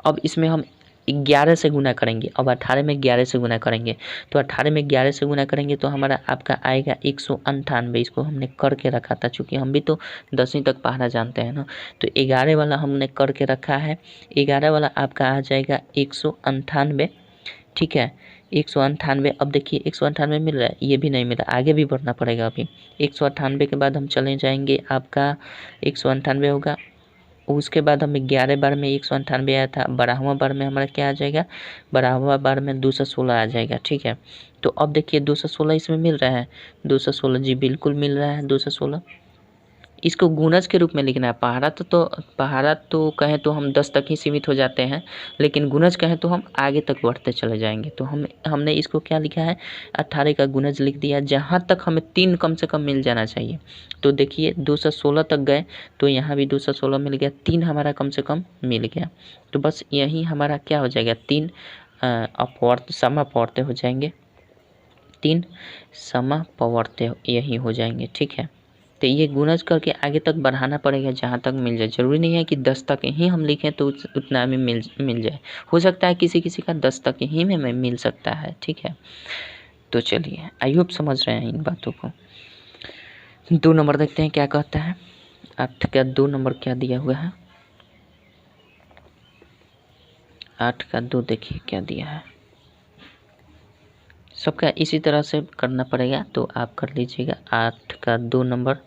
अब इसमें हम 11 से गुना करेंगे, अब 18 में 11 से गुना करेंगे, तो 18 में 11 से गुना करेंगे तो हमारा आपका आएगा 198। इसको हमने करके रखा था, चूँकि हम भी तो 10वीं तक पढ़ना जानते हैं ना, तो 11 वाला हमने करके रखा है, 11 वाला आपका आ जाएगा 198, ठीक है, 198। अब देखिए 198 मिल रहा है, ये भी नहीं मिला, आगे भी बढ़ना पड़ेगा। अभी 198 के बाद हम चले जाएंगे, आपका 198 होगा, उसके बाद हमें 11 बार में 198 आया था, 12वां बार में हमारा क्या आ जाएगा, 12वां बार में 216 आ जाएगा, ठीक है। तो अब देखिए 216 इसमें मिल रहा है, 216 जी बिल्कुल मिल रहा है 216। इसको गुणज के रूप में लिखना है। पहाड़ा तो कहें तो हम 10 तक ही सीमित हो जाते हैं, लेकिन गुणज कहें तो हम आगे तक बढ़ते चले जाएंगे। तो हमने इसको क्या लिखा है, 18 का गुणज लिख दिया, जहाँ तक हमें 3 कम से कम मिल जाना चाहिए। तो देखिए 216 तक गए तो यहाँ भी 216 मिल गया, 3 हमारा कम से कम मिल गया। तो बस यही हमारा क्या हो जाएगा, 3 समापवर्त्य हो जाएंगे, 3 समापवर्त्य यही हो जाएंगे, ठीक है। तो ये गुणज करके आगे तक बढ़ाना पड़ेगा जहाँ तक मिल जाए। ज़रूरी नहीं है कि 10 तक ही हम लिखें तो उतना में मिल जाए, हो सकता है किसी किसी का 10 तक ही में मिल सकता है, ठीक है। तो चलिए आई होप समझ रहे हैं इन बातों को। 2 नंबर देखते हैं क्या कहता है। 8 का 2 नंबर क्या दिया हुआ है, 8 का 2 देखिए क्या दिया है। सबका इसी तरह से करना पड़ेगा, तो आप कर लीजिएगा। 8 का 2 नंबर,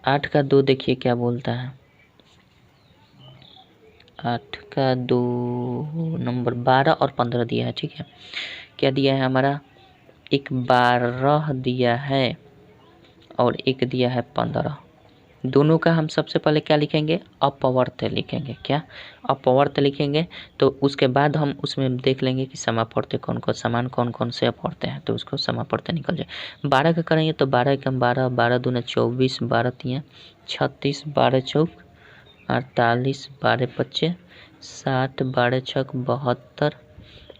8 का 2 देखिए क्या बोलता है। 8 का 2 नंबर 12 और 15 दिया है, ठीक है। क्या दिया है हमारा, एक 12 दिया है और एक दिया है 15। दोनों का हम सबसे पहले क्या लिखेंगे, अपवर्त लिखेंगे। क्या, अपवर्त लिखेंगे। तो उसके बाद हम उसमें देख लेंगे कि समापवर्त कौन कौन समान कौन कौन से अपवर्त हैं, तो उसको समापवर्त निकल जाए। 12 का करेंगे तो 12 कम 12, 12 दूना 24, 12 तिया 36, 12 चौक 48, 12 पच्चे 60, 12 छक 72,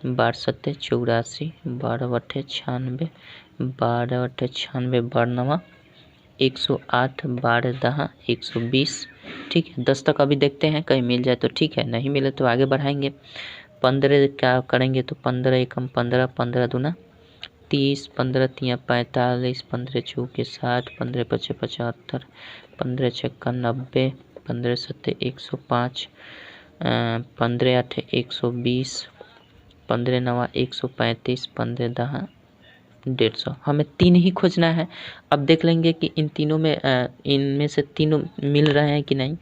12 सत्ते 84, 12 अट्ठे 96, 12 अट्ठे 96, 12 नवा 108, 12 दहा 120। ठीक है, 10 तक अभी देखते हैं, कहीं मिल जाए तो ठीक है, नहीं मिले तो आगे बढ़ाएंगे। 15 क्या करेंगे तो 15 एकम 15, 15 दूना 30, 15 तिया 45, 15 चौके 60, 15 पचे 75, 15 छक्का 90, 15 सत्ते 105, 15 अठे 120, 15 नवा 135, 15 दहा 150। हमें 3 ही खोजना है। अब देख लेंगे कि इन तीनों में इनमें से तीनों मिल रहे हैं कि नहीं,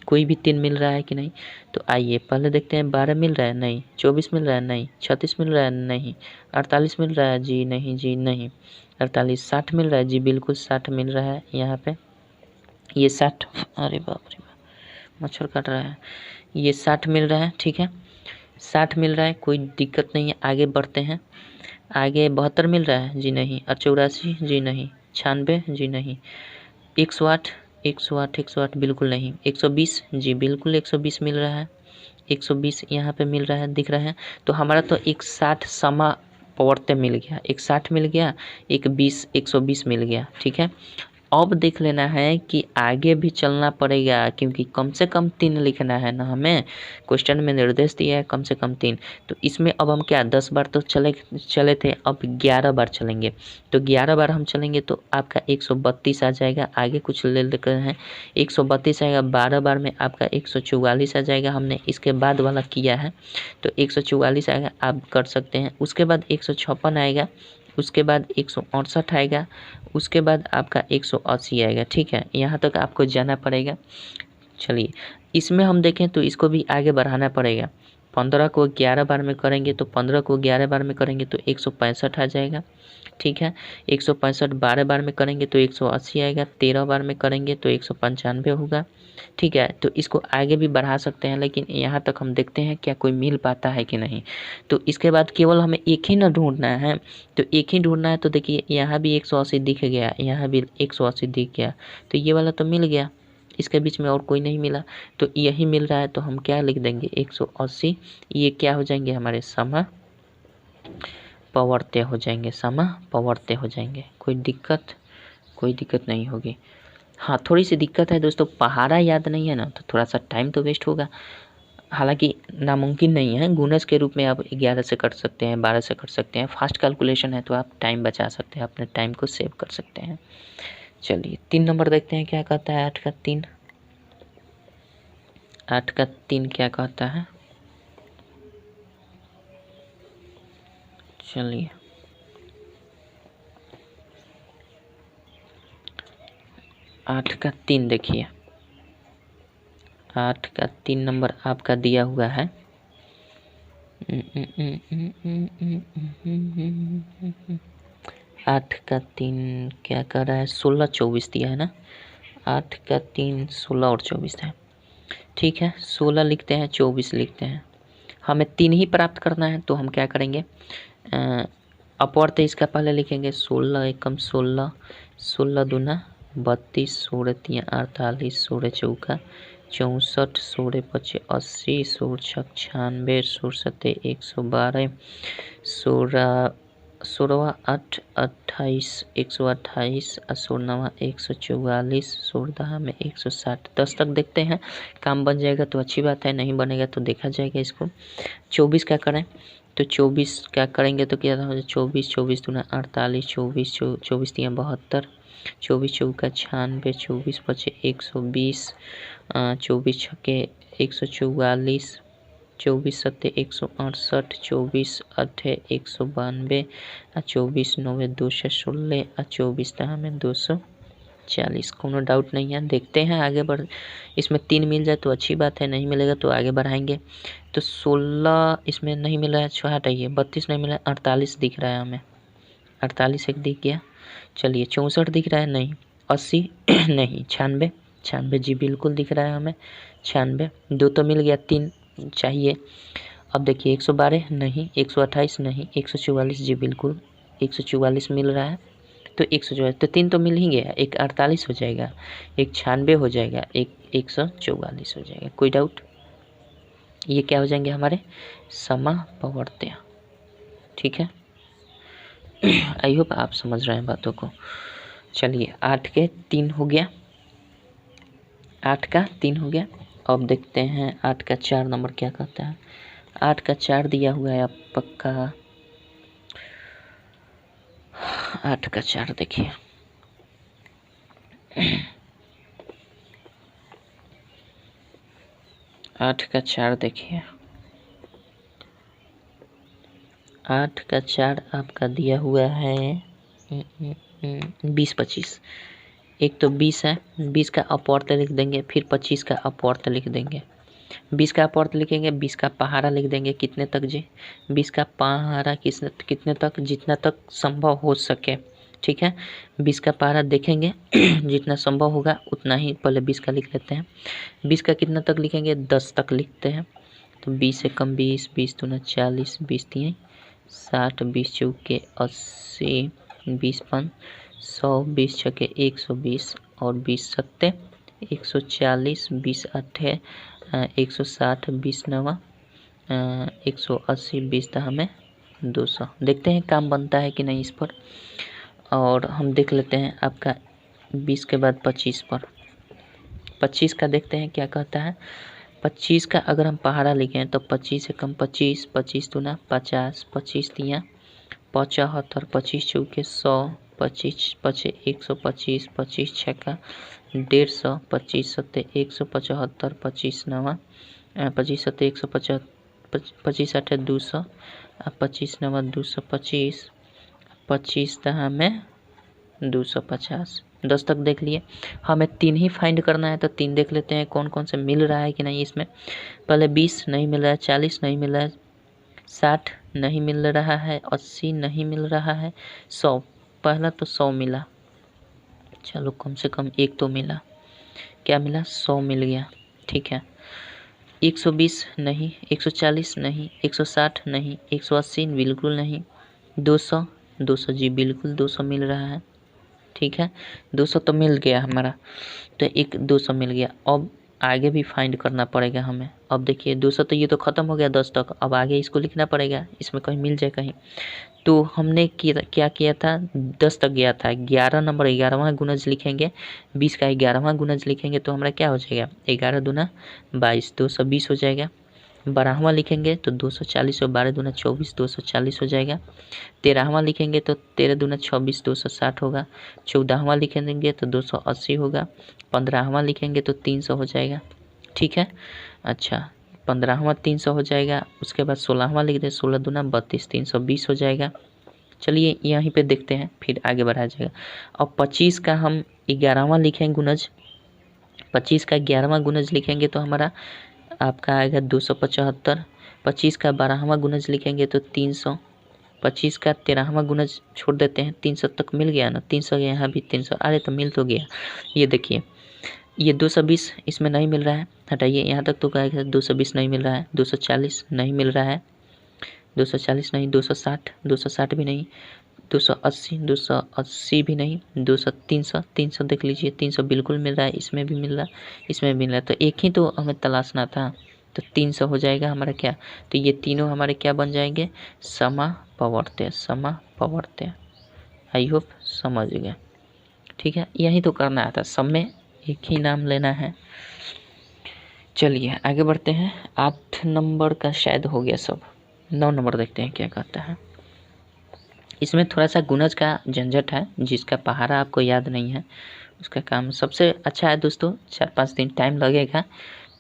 कोई भी 3 मिल रहा है कि नहीं। तो आइए पहले देखते हैं। 12 मिल रहा है, नहीं। 24 मिल रहा है, नहीं। 36 मिल रहा है, नहीं। 48 मिल रहा है, जी नहीं, जी नहीं। 48, 60 मिल रहा है, जी बिल्कुल 60 मिल रहा है। यहाँ पे ये 60, अरे बाप रे बाप मच्छर काट रहा है। ये 60 मिल रहा है, ठीक है, 60 मिल रहा है, कोई दिक्कत नहीं है। आगे बढ़ते हैं। आगे 72 मिल रहा है, जी नहीं। और 84, जी नहीं। 96, जी नहीं। 108, 108, 108 बिल्कुल नहीं। 120, जी बिल्कुल 120 मिल रहा है। 120 यहाँ पे मिल रहा है, दिख रहा है। तो हमारा तो एक 60 समापवर्त मिल गया, एक 60 मिल गया, एक 20, 120 मिल गया। ठीक है, अब देख लेना है कि आगे भी चलना पड़ेगा, क्योंकि कम से कम 3 लिखना है ना हमें। क्वेश्चन में निर्देश दिया है कम से कम 3। तो इसमें अब हम क्या 10 बार तो चले थे, अब 11 बार चलेंगे। तो 11 बार हम चलेंगे तो आपका 132 आ जाएगा। आगे कुछ ले लेकर हैं, 132 आएगा। 12 बार में आपका 144 आ जाएगा। हमने इसके बाद वाला किया है तो 144 आएगा, आप कर सकते हैं। उसके बाद 156 आएगा, उसके बाद 168 आएगा, उसके बाद आपका 180 आएगा। ठीक है, यहाँ तक आपको जाना पड़ेगा। चलिए इसमें हम देखें तो इसको भी आगे बढ़ाना पड़ेगा। 15 को 11 बार में करेंगे तो 15 को 11 बार में करेंगे तो 165 आ जाएगा। ठीक है, 165 12 बार में करेंगे तो 180 आएगा। 13 बार में करेंगे तो 195 होगा। ठीक है, तो इसको आगे भी बढ़ा सकते हैं, लेकिन यहाँ तक हम देखते हैं क्या कोई मिल पाता है कि नहीं। तो इसके बाद केवल हमें एक ही ना ढूंढना है, तो एक ही ढूंढना है। तो देखिए यहाँ भी 180 दिख गया, यहाँ भी 180 दिख गया, तो ये वाला तो मिल गया। इसके बीच में और कोई नहीं मिला, तो यही मिल रहा है। तो हम क्या लिख देंगे 180। ये क्या हो जाएंगे हमारे समापवर्त हो जाएंगे, समापवर्त हो जाएंगे। कोई दिक्कत नहीं होगी। हाँ, थोड़ी सी दिक्कत है दोस्तों, पहाड़ा याद नहीं है ना, तो थोड़ा सा टाइम तो वेस्ट होगा। हालांकि नामुमकिन नहीं है, गुणज के रूप में आप 11 से कर सकते हैं, 12 से कर सकते हैं। फास्ट कैलकुलेशन है तो आप टाइम बचा सकते हैं, अपने टाइम को सेव कर सकते हैं। चलिए 3 नंबर देखते हैं क्या कहता है। 8 का 3, 8 का 3 क्या कहता है। चलिए 8 का 3 देखिए, 8 का 3 नंबर आपका दिया हुआ है। 8 का 3 क्या कर रहा है, 16 24 दिया है ना। 8 का 3 16 और 24 है। ठीक है, 16 लिखते हैं, 24 लिखते हैं। हमें 3 ही प्राप्त करना है, तो हम क्या करेंगे, अपवर्त इसका पहले लिखेंगे। 16 एकम 16, 16 दूना 32, 16 तिया 48, 16 चौका 64, 16 पचे 80, 16 छक 96, 16 सत्ते 112, 16 8 28, 128, 16 नवा 144, 16 दहा में 160। 10 तक देखते हैं, काम बन जाएगा तो अच्छी बात है, नहीं बनेगा तो देखा जाएगा इसको। 24 क्या करें, तो 24 क्या करेंगे तो क्या था 24, 24 दूना 48, 24 24 तिया 72, 24 चौका 96, 24 पचे 120, 24 छके 144, 24 सत्ते 168, 24 अठे 192, 24 9 216, 24 दहा में 240। कोनो डाउट नहीं है, देखते हैं आगे बढ़। इसमें 3 मिल जाए तो अच्छी बात है, नहीं मिलेगा तो आगे बढ़ाएंगे। तो 16 इसमें नहीं मिला है, 6 हटाइए। 32 नहीं मिला है, 48 दिख रहा है हमें, 48 एक दिख गया। चलिए 64 दिख रहा है, नहीं। 80 नहीं 96, 96 जी बिल्कुल दिख रहा है हमें 96, 2 तो मिल गया, 3 चाहिए। अब देखिए 112 नहीं, 128 नहीं, 144 जी बिल्कुल 144 मिल रहा है, तो 144 तो 3 तो मिल ही गया, एक 48 हो जाएगा, एक 96 हो जाएगा, एक 144 हो जाएगा। कोई डाउट? ये क्या हो जाएंगे हमारे समापवर्त्य। ठीक है, आई होप आप समझ रहे हैं बातों को। चलिए 8 के 3 हो गया, 8 का 3 हो गया। अब देखते हैं 8 का 4 नंबर क्या कहता है। 8 का 4 दिया हुआ है आप पक्का। 8 का 4 देखिए, 8 का 4 देखिए, 8 का 4 आपका दिया हुआ है 20-25। एक तो 20 है, 20 का अपवर्त लिख देंगे, फिर 25 का अपवर्त लिख देंगे। 20 का अपवर्त लिखेंगे, 20 का पहाड़ा लिख देंगे, कितने तक जी? 20 का पहाड़ा कितने तक, जितना तक संभव हो सके। ठीक है, 20 का पहाड़ा देखेंगे जितना संभव होगा उतना ही पहले 20 का लिख लेते हैं। 20 का कितना तक लिखेंगे? 10 तक लिखते हैं। तो 20 से कम 20, 20 दूना 40, 20 तीन 60, 20 चौके 80, 20 5 100, 20 छके 120 और 20 सत्ते 140, 20 अट्ठे 160, 20 नवा 180, 20 दहा में 200। देखते हैं काम बनता है कि नहीं इस पर। और हम देख लेते हैं आपका 20 के बाद 25 पर। 25 का देखते हैं क्या कहता है। 25 का अगर हम पहाड़ा लिखें तो 25 से कम 25, 25 दूना 50, 25 तिया 75, 25 चौके 100, 25 पचे 125, 25 छक्का 150, 25 सत्ते 175, 25 नवा 25 सत्ते 150, 25 अठे 200, 25 नवा 225, 25 दहा में 250। 10 तक देख लिए। हमें 3 ही फाइंड करना है तो 3 देख लेते हैं कौन कौन से मिल रहा है कि नहीं इसमें। पहले 20 नहीं मिल रहा है, 40 नहीं मिल रहा है, 60 नहीं मिल रहा है, 80 नहीं मिल रहा है, 100 पहला तो 100 मिला, चलो कम से कम एक तो मिला। क्या मिला? 100 मिल गया। ठीक है, 120 नहीं, 140 नहीं, 160 नहीं, 180 बिल्कुल नहीं, 200, 200 जी बिल्कुल 200 मिल रहा है। ठीक है, 200 तो मिल गया हमारा, तो एक 200 मिल गया। अब आगे भी फाइंड करना पड़ेगा हमें। अब देखिए 200 तो ये तो ख़त्म हो गया 10 तक, अब आगे इसको लिखना पड़ेगा, इसमें कहीं मिल जाए कहीं। तो हमने क्या किया था, 10 तक गया था, 11 नंबर 11वां गुणज लिखेंगे, 20 का 11वां गुणज लिखेंगे तो हमारा क्या हो जाएगा, 11 दूना 22, 220 हो जाएगा। 12वां लिखेंगे तो 240 और 12 दूना 24, 240 हो जाएगा। 13वां लिखेंगे तो 13 दूना 26, 260 होगा। 14वां लिखेंगे तो 280 होगा। 15वां लिखेंगे तो 300 हो जाएगा। ठीक है, अच्छा 15वां 300 हो जाएगा। उसके बाद 16वां लिख दें, 16 दूना 32, 320 हो जाएगा। चलिए यहीं पे देखते हैं, फिर आगे बढ़ाया जाएगा। और 25 का हम 11वां लिखेंगे गुणज, 25 का 11वां गुणज लिखेंगे तो हमारा आपका आएगा 275। 25 का 12वां गुणज लिखेंगे तो 300। 25 का 13वां गुणज छोड़ देते हैं, 300 तक मिल गया ना, 300 यहाँ भी 300, अरे तो मिल तो गया। ये देखिए ये 220 इसमें नहीं मिल रहा है, हटाइए यहाँ तक तो क्या 220 नहीं मिल रहा है, 240 नहीं मिल रहा है, 240 नहीं, 260, 260 भी नहीं, 280, 280 भी नहीं, 200, 300, 300 देख लीजिए, 300 बिल्कुल मिल रहा है, इसमें भी मिल रहा है, इसमें भी मिल रहा है, तो एक ही तो हमें तलाशना था, तो 300 हो जाएगा हमारा क्या। तो ये तीनों हमारे क्या बन जाएंगे, समापवर्त्य, समापवर्त्य। आई होप समझ गए। ठीक है, यही तो करना था, सब में एक ही नाम लेना है। चलिए आगे बढ़ते हैं। 8 नंबर का शायद हो गया सब, 9 नंबर देखते हैं क्या कहता है। इसमें थोड़ा सा गुणज का झंझट है, जिसका पहाड़ा आपको याद नहीं है उसका काम सबसे अच्छा है दोस्तों, 4-5 दिन टाइम लगेगा,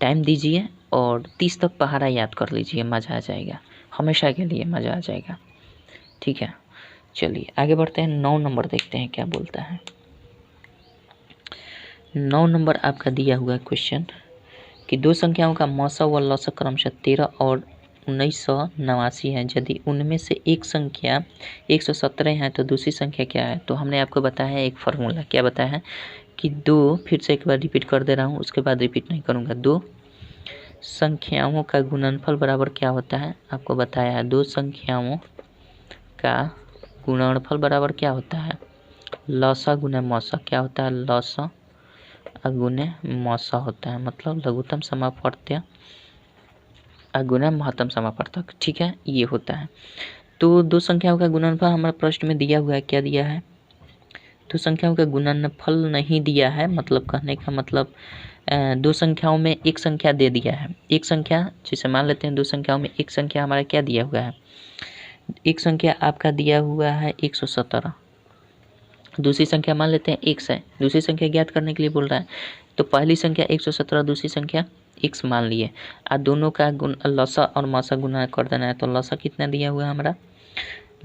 टाइम दीजिए और 30 तक पहाड़ा याद कर लीजिए, मज़ा आ जाएगा, हमेशा के लिए मज़ा आ जाएगा। ठीक है, चलिए आगे बढ़ते हैं। 9 नंबर देखते हैं क्या बोलता है। 9 नंबर आपका दिया हुआ क्वेश्चन कि दो संख्याओं का मौसा व लौसा क्रमशः 13 और 1989 है। यदि उनमें से एक संख्या 117 है तो दूसरी संख्या क्या है? तो हमने आपको बताया है एक फार्मूला। क्या बताया है कि दो, फिर से एक बार रिपीट कर दे रहा हूँ, उसके बाद रिपीट नहीं करूँगा। दो संख्याओं का गुणनफल बराबर क्या होता है? आपको बताया है दो संख्याओं का गुणनफल बराबर क्या होता है? लसा गुना मौसा। क्या होता है? लसा अगुने मौसा होता है, मतलब लघुत्तम समापवर्त्य अगुना महत्तम समापवर्तक। ठीक है, ये होता है। तो दो संख्याओं का गुणनफल हमारे प्रश्न में दिया हुआ है। क्या दिया है? दो संख्याओं का गुणनफल नहीं दिया है, मतलब कहने का मतलब दो संख्याओं में एक संख्या दे दिया है। एक संख्या, जैसे मान लेते हैं दो संख्याओं में एक संख्या हमारा क्या दिया हुआ है? एक संख्या आपका दिया हुआ है 117। दूसरी संख्या मान लेते हैं x है। दूसरी संख्या ज्ञात करने के लिए बोल रहा है, तो पहली संख्या 117, दूसरी संख्या x मान लिए। और दोनों का गुण लसा और मौसा गुना कर देना है। तो लसा कितना दिया हुआ है हमारा?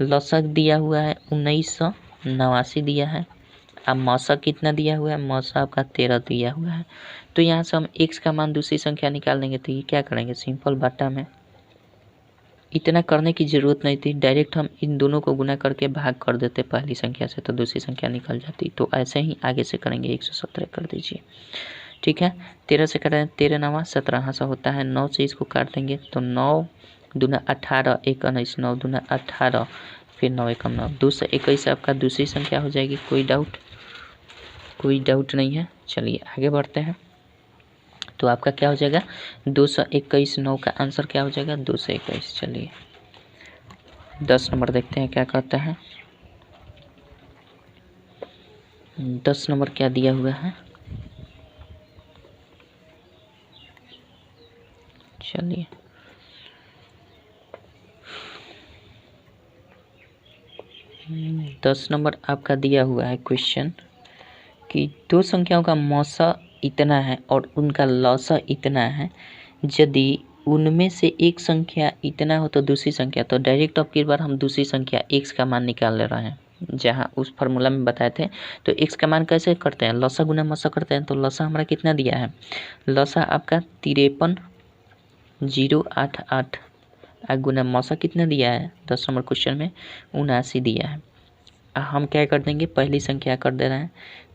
लसा दिया हुआ है 1989 दिया है। अब मौसा कितना दिया हुआ है? मौसा आपका 13 दिया हुआ है। तो यहाँ से हम x का मान दूसरी संख्या निकाल देंगे। तो ये क्या करेंगे? सिंपल बाटा में। इतना करने की ज़रूरत नहीं थी, डायरेक्ट हम इन दोनों को गुना करके भाग कर देते पहली संख्या से, तो दूसरी संख्या निकल जाती। तो ऐसे ही आगे से करेंगे। 117 कर दीजिए। ठीक है, 13 से करें, 13 9 17 सा होता है। 9 से इसको काट देंगे तो 9 दूना 18, 1 19, 9 दूना 18, फिर 9 1 9, 221 आपका दूसरी संख्या हो जाएगी। कोई डाउट? कोई डाउट नहीं है। चलिए आगे बढ़ते हैं। तो आपका क्या हो जाएगा? 221। 9 का आंसर क्या हो जाएगा? 221। चलिए 10 नंबर देखते हैं क्या कहता है। 10 नंबर क्या दिया हुआ है? चलिए 10 नंबर आपका दिया हुआ है क्वेश्चन कि दो संख्याओं का मौसा इतना है और उनका लौसा इतना है। यदि उनमें से एक संख्या इतना हो तो दूसरी संख्या, तो डायरेक्ट अब की बार हम दूसरी संख्या x का मान निकाल ले रहे हैं, जहां उस फार्मूला में बताए थे। तो x का मान कैसे करते हैं? लौसा गुना मौसा करते हैं। तो लौसा हमारा कितना दिया है? लौसा आपका 53,088 गुना मौसा कितना दिया है? 10 नंबर क्वेश्चन में 79 दिया है। हम क्या कर देंगे? पहली संख्या कर दे रहे हैं।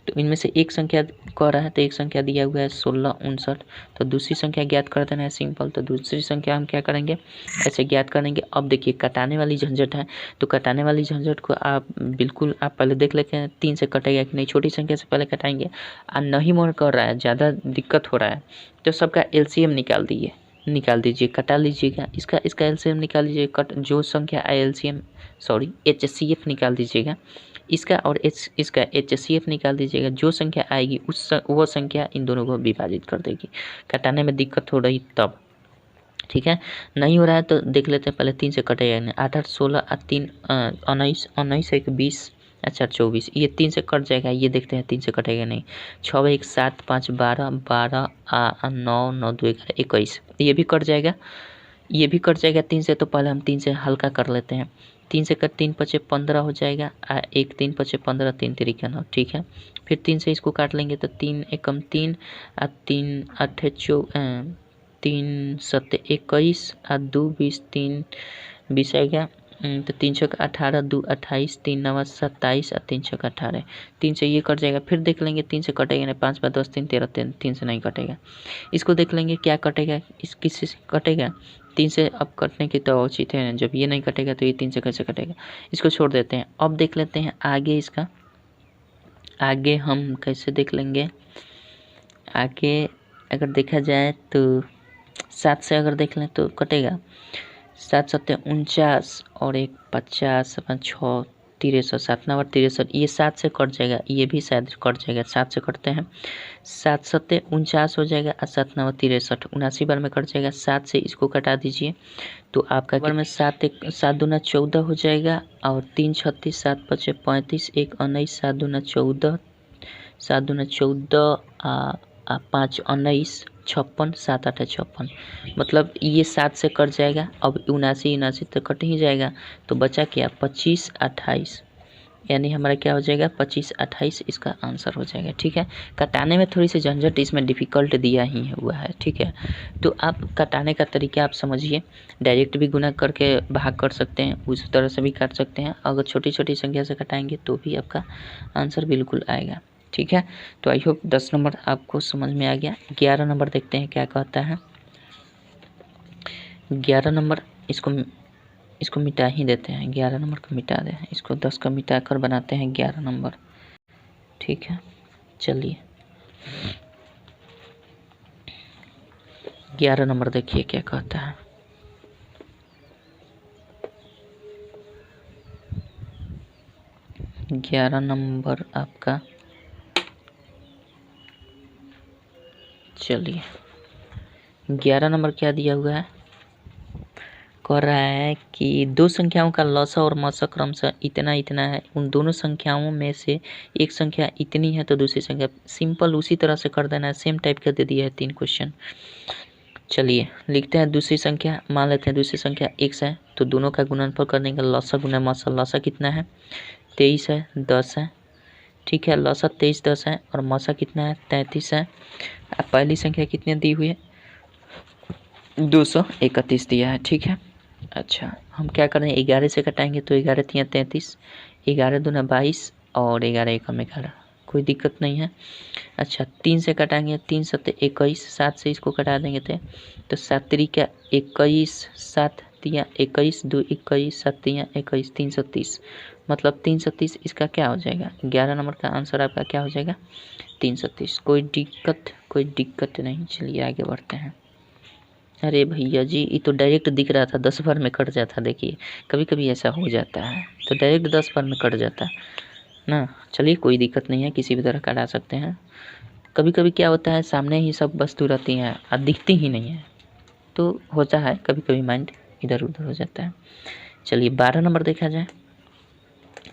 तो इनमें से एक संख्या कह रहा है, तो एक संख्या दिया हुआ है 1659। तो दूसरी संख्या ज्ञात कर देना है, सिंपल। तो दूसरी संख्या हम क्या करेंगे? ऐसे ज्ञात करेंगे। अब देखिए कटाने वाली झंझट है, तो कटाने वाली झंझट को आप बिल्कुल आप पहले देख लेते हैं 3 से कटेगा कि नहीं। छोटी संख्या से पहले कटाएंगे। और नहीं मन कर रहा है, ज़्यादा दिक्कत हो रहा है, तो सबका LCM निकाल दीजिए, कटा लीजिएगा। इसका LCM निकाल लीजिए। जो संख्या LCM HCF निकाल दीजिएगा। इसका और इसका HCF निकाल दीजिएगा। जो संख्या आएगी वो संख्या इन दोनों को विभाजित कर देगी। कटाने में दिक्कत हो रही तब, ठीक है। नहीं हो रहा है तो देख लेते हैं, पहले 3 से कटेगा। 8 8 16 और 3 19, 19 1 20, अच्छा 24, ये 3 से कट जाएगा। ये देखते हैं 3 से कटेगा नहीं। 6 1 7 5 12 12 9 9 2 11 21, ये भी कट जाएगा। 3 से। तो पहले हम 3 से हल्का कर लेते हैं। 3 से कट 3 5 15 हो जाएगा। 1 3 5 15, 3 3 9, ठीक है। फिर 3 से इसको काट लेंगे तो 3 एकम 3 और 3 8 3 7 21 और 2 20, 3 20 आएगा। तो 3 6 18, 2 28, 3 9 27 और 3 6 18। 3 से ये कट जाएगा। फिर देख लेंगे 3 से कटेगा नहीं। 5 5 10 3 13, 3 से नहीं कटेगा। इसको देख लेंगे क्या कटेगा, इस किसी से कटेगा। 3 से अब कटने की तो उचित है, जब ये नहीं कटेगा तो ये 3 से कैसे कटेगा। इसको छोड़ देते हैं। अब देख लेते हैं आगे इसका। आगे हम कैसे देख लेंगे? आगे अगर देखा जाए तो 7 से अगर देख लें तो कटेगा। 7 7 49 और 1 50, 6 63, 7 9 63, ये 7 से कट जाएगा। ये भी शायद कट जाएगा। 7 से कटते हैं। 7 7 49 हो जाएगा और 7 9 63, 79 बार में कट जाएगा। 7 से इसको कटा दीजिए तो आपका बार में 7 1 7 दूना 14 हो जाएगा और 3 36, 7 5 35, 1 19, 7 दूना 14, 7 दूना 14 5 19 56, 7 8 56, मतलब ये 7 से कट जाएगा। अब 79 79 तो कट ही जाएगा। तो बचा क्या? 25 28, यानी हमारा क्या हो जाएगा 25 28 इसका आंसर हो जाएगा। ठीक है, कटाने में थोड़ी सी झंझट इसमें डिफ़िकल्ट दिया ही हुआ है। ठीक है, तो आप कटाने का तरीका आप समझिए, डायरेक्ट भी गुना करके भाग कर सकते हैं, उस तरह से भी काट सकते हैं। अगर छोटी छोटी संख्या से कटाएंगे तो भी आपका आंसर बिल्कुल आएगा। ठीक है, तो आई होप 10 नंबर आपको समझ में आ गया। 11 नंबर देखते हैं क्या कहता है। 11 नंबर इसको मिटा ही देते हैं, 11 नंबर को मिटा दें, इसको 10 का मिटा कर बनाते हैं 11 नंबर। ठीक है, चलिए 11 नंबर देखिए क्या कहता है। ग्यारह नंबर आपका, चलिए 11 नंबर क्या दिया हुआ है, कह रहा है कि दो संख्याओं का लसा और मसा क्रमशः इतना इतना है, उन दोनों संख्याओं में से एक संख्या इतनी है तो दूसरी संख्या, सिंपल उसी तरह से कर देना है, सेम टाइप का दे दिया है 3 क्वेश्चन। चलिए लिखते हैं दूसरी संख्या, मान लेते हैं दूसरी संख्या x है, तो दोनों का गुणनफल करने का लसा गुना मसा, लसा कितना है 23 है, 10 है। ठीक है, लसा 23 10 है और मसा कितना है 33 है। पहली संख्या कितनी दी हुई है 231 दिया है। ठीक है, अच्छा हम क्या करें, 11 से कटाएंगे तो 11 3 33, 11 दूना 22 और 11 1 11, कोई दिक्कत नहीं है। अच्छा 3 से कटाएंगे, 3 7 21, 7 से इसको कटा देंगे तो 7 3 21, 7 3 21, 2 21, 7 3 21, 330, मतलब 330 इसका क्या हो जाएगा, 11 नंबर का आंसर आपका क्या हो जाएगा 330। कोई दिक्कत नहीं। चलिए आगे बढ़ते हैं। अरे भैया जी, ये तो डायरेक्ट दिख रहा था 10 बार में कट जाता, देखिए कभी कभी ऐसा हो जाता है, तो डायरेक्ट 10 बार में कट जाता है ना। चलिए कोई दिक्कत नहीं है, किसी भी तरह कटा सकते हैं। कभी कभी क्या होता है, सामने ही सब वस्तु रहती हैं और दिखती ही नहीं है, तो होता है कभी कभी माइंड इधर उधर हो जाता है। चलिए 12 नंबर देखा जाए।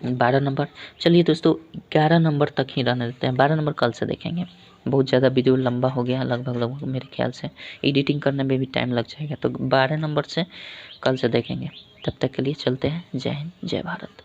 12 नंबर, चलिए दोस्तों 11 नंबर तक ही रहने देते हैं, 12 नंबर कल से देखेंगे। बहुत ज़्यादा वीडियो लंबा हो गया, लगभग मेरे ख्याल से एडिटिंग करने में भी टाइम लग जाएगा, तो 12 नंबर से कल से देखेंगे। तब तक के लिए चलते हैं। जय हिंद, जय भारत।